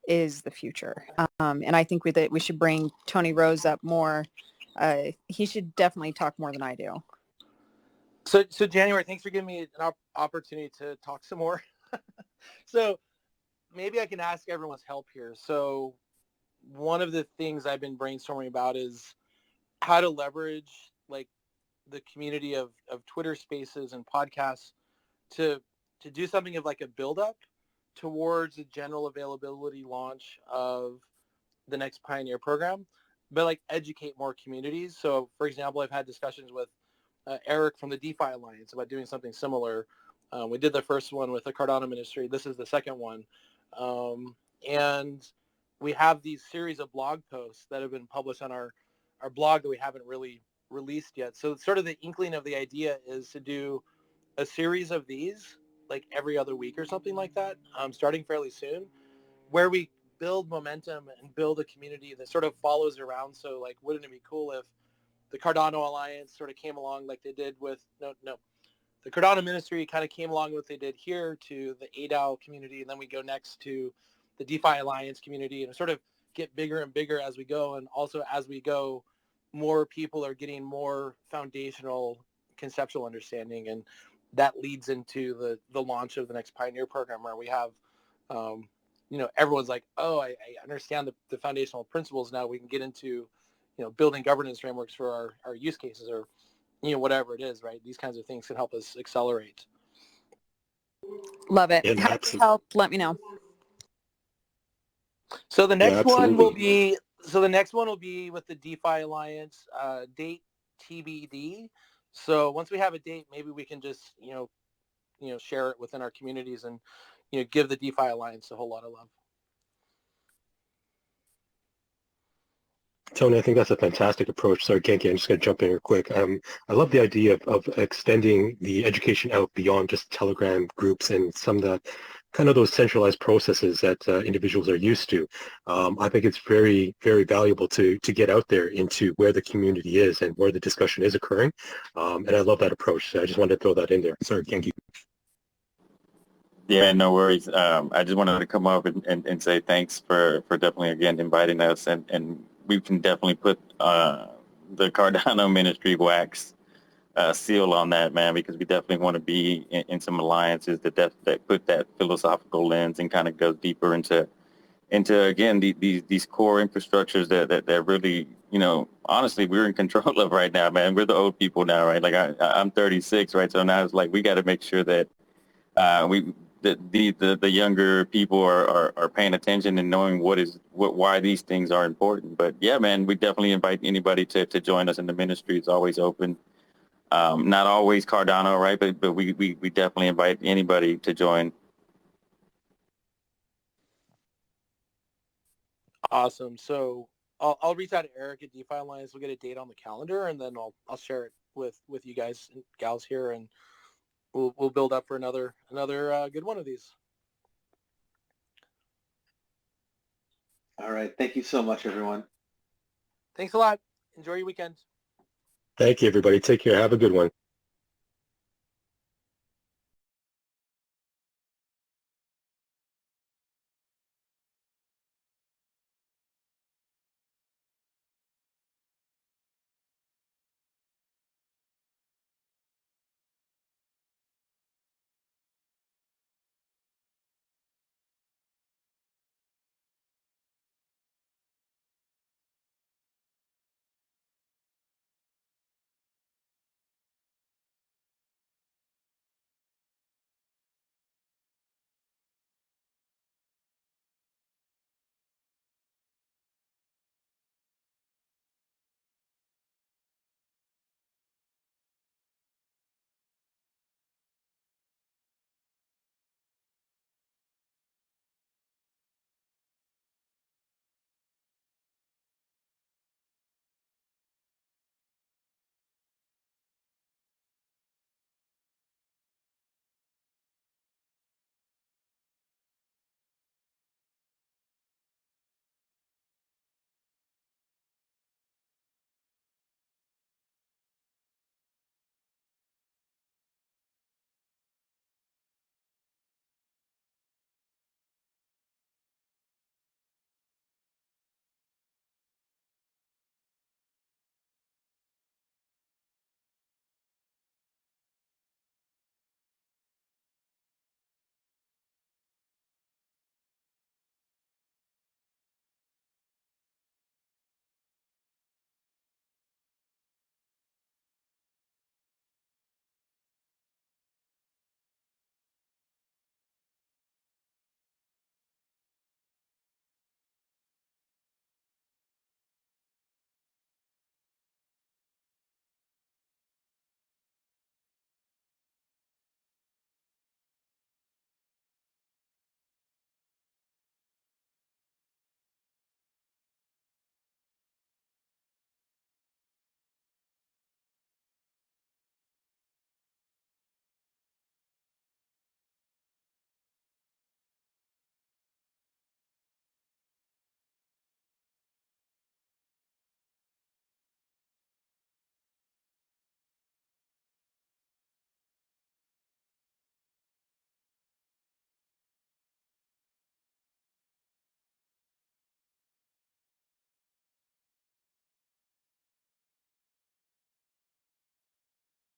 is the future. And I think we should bring Tony Rose up more. He should definitely talk more than I do. So January, thanks for giving me an opportunity to talk some more. So maybe I can ask everyone's help here. So one of the things I've been brainstorming about is how to leverage like the community of Twitter spaces and podcasts to do something of like a build-up towards a general availability launch of the next Pioneer program, but like educate more communities. So for example, I've had discussions with Eric from the DeFi Alliance about doing something similar. We did the first one with the Cardano Ministry. This is the second one. And we have these series of blog posts that have been published on our blog that we haven't really released yet. So sort of the inkling of the idea is to do a series of these like every other week or something like that, starting fairly soon, where we build momentum and build a community that sort of follows around. So like, wouldn't it be cool if the Cardano Alliance sort of came along like they did with, the Cardano Ministry kind of came along with what they did here to the ADAO community, and then we go next to the DeFi Alliance community, and sort of get bigger and bigger as we go. And also as we go, more people are getting more foundational conceptual understanding, and that leads into the launch of the next Pioneer program, where we have, everyone's like, oh, I understand the foundational principles. Now we can get into, building governance frameworks for our use cases, or, whatever it is, right? These kinds of things can help us accelerate. Love it. Yeah, Happy to absolutely. help. Let me know. So the next one will absolutely. be with the DeFi Alliance, date TBD. So once we have a date, maybe we can just share it within our communities, and give the DeFi Alliance a whole lot of love. Tony, I think that's a fantastic approach. Sorry, Genki, I'm just going to jump in here quick. I love the idea of extending the education out beyond just Telegram groups and some of the kind of those centralized processes that individuals are used to. I think it's very, very valuable to get out there into where the community is and where the discussion is occurring. And I love that approach. So I just wanted to throw that in there. Sorry, Genki. Yeah, no worries. I just wanted to come up and say thanks for definitely, again, inviting us. And we can definitely put the Cardano Ministry wax seal on that, man, because we definitely want to be in some alliances that put that philosophical lens and kind of goes deeper into again, these core infrastructures that really, honestly, we're in control of right now, man. We're the old people now, right? Like I'm 36, right? So now it's like we got to make sure that the younger people are paying attention and knowing why these things are important. But yeah, man, we definitely invite anybody to join us in the ministry. It's always open. Not always Cardano, right? But we definitely invite anybody to join. Awesome. So I'll reach out to Eric at DeFi Alliance. We'll get a date on the calendar, and then I'll share it with you guys and gals here, and we'll build up for another good one of these. All right. Thank you so much, everyone. Thanks a lot. Enjoy your weekend. Thank you, everybody. Take care. Have a good one.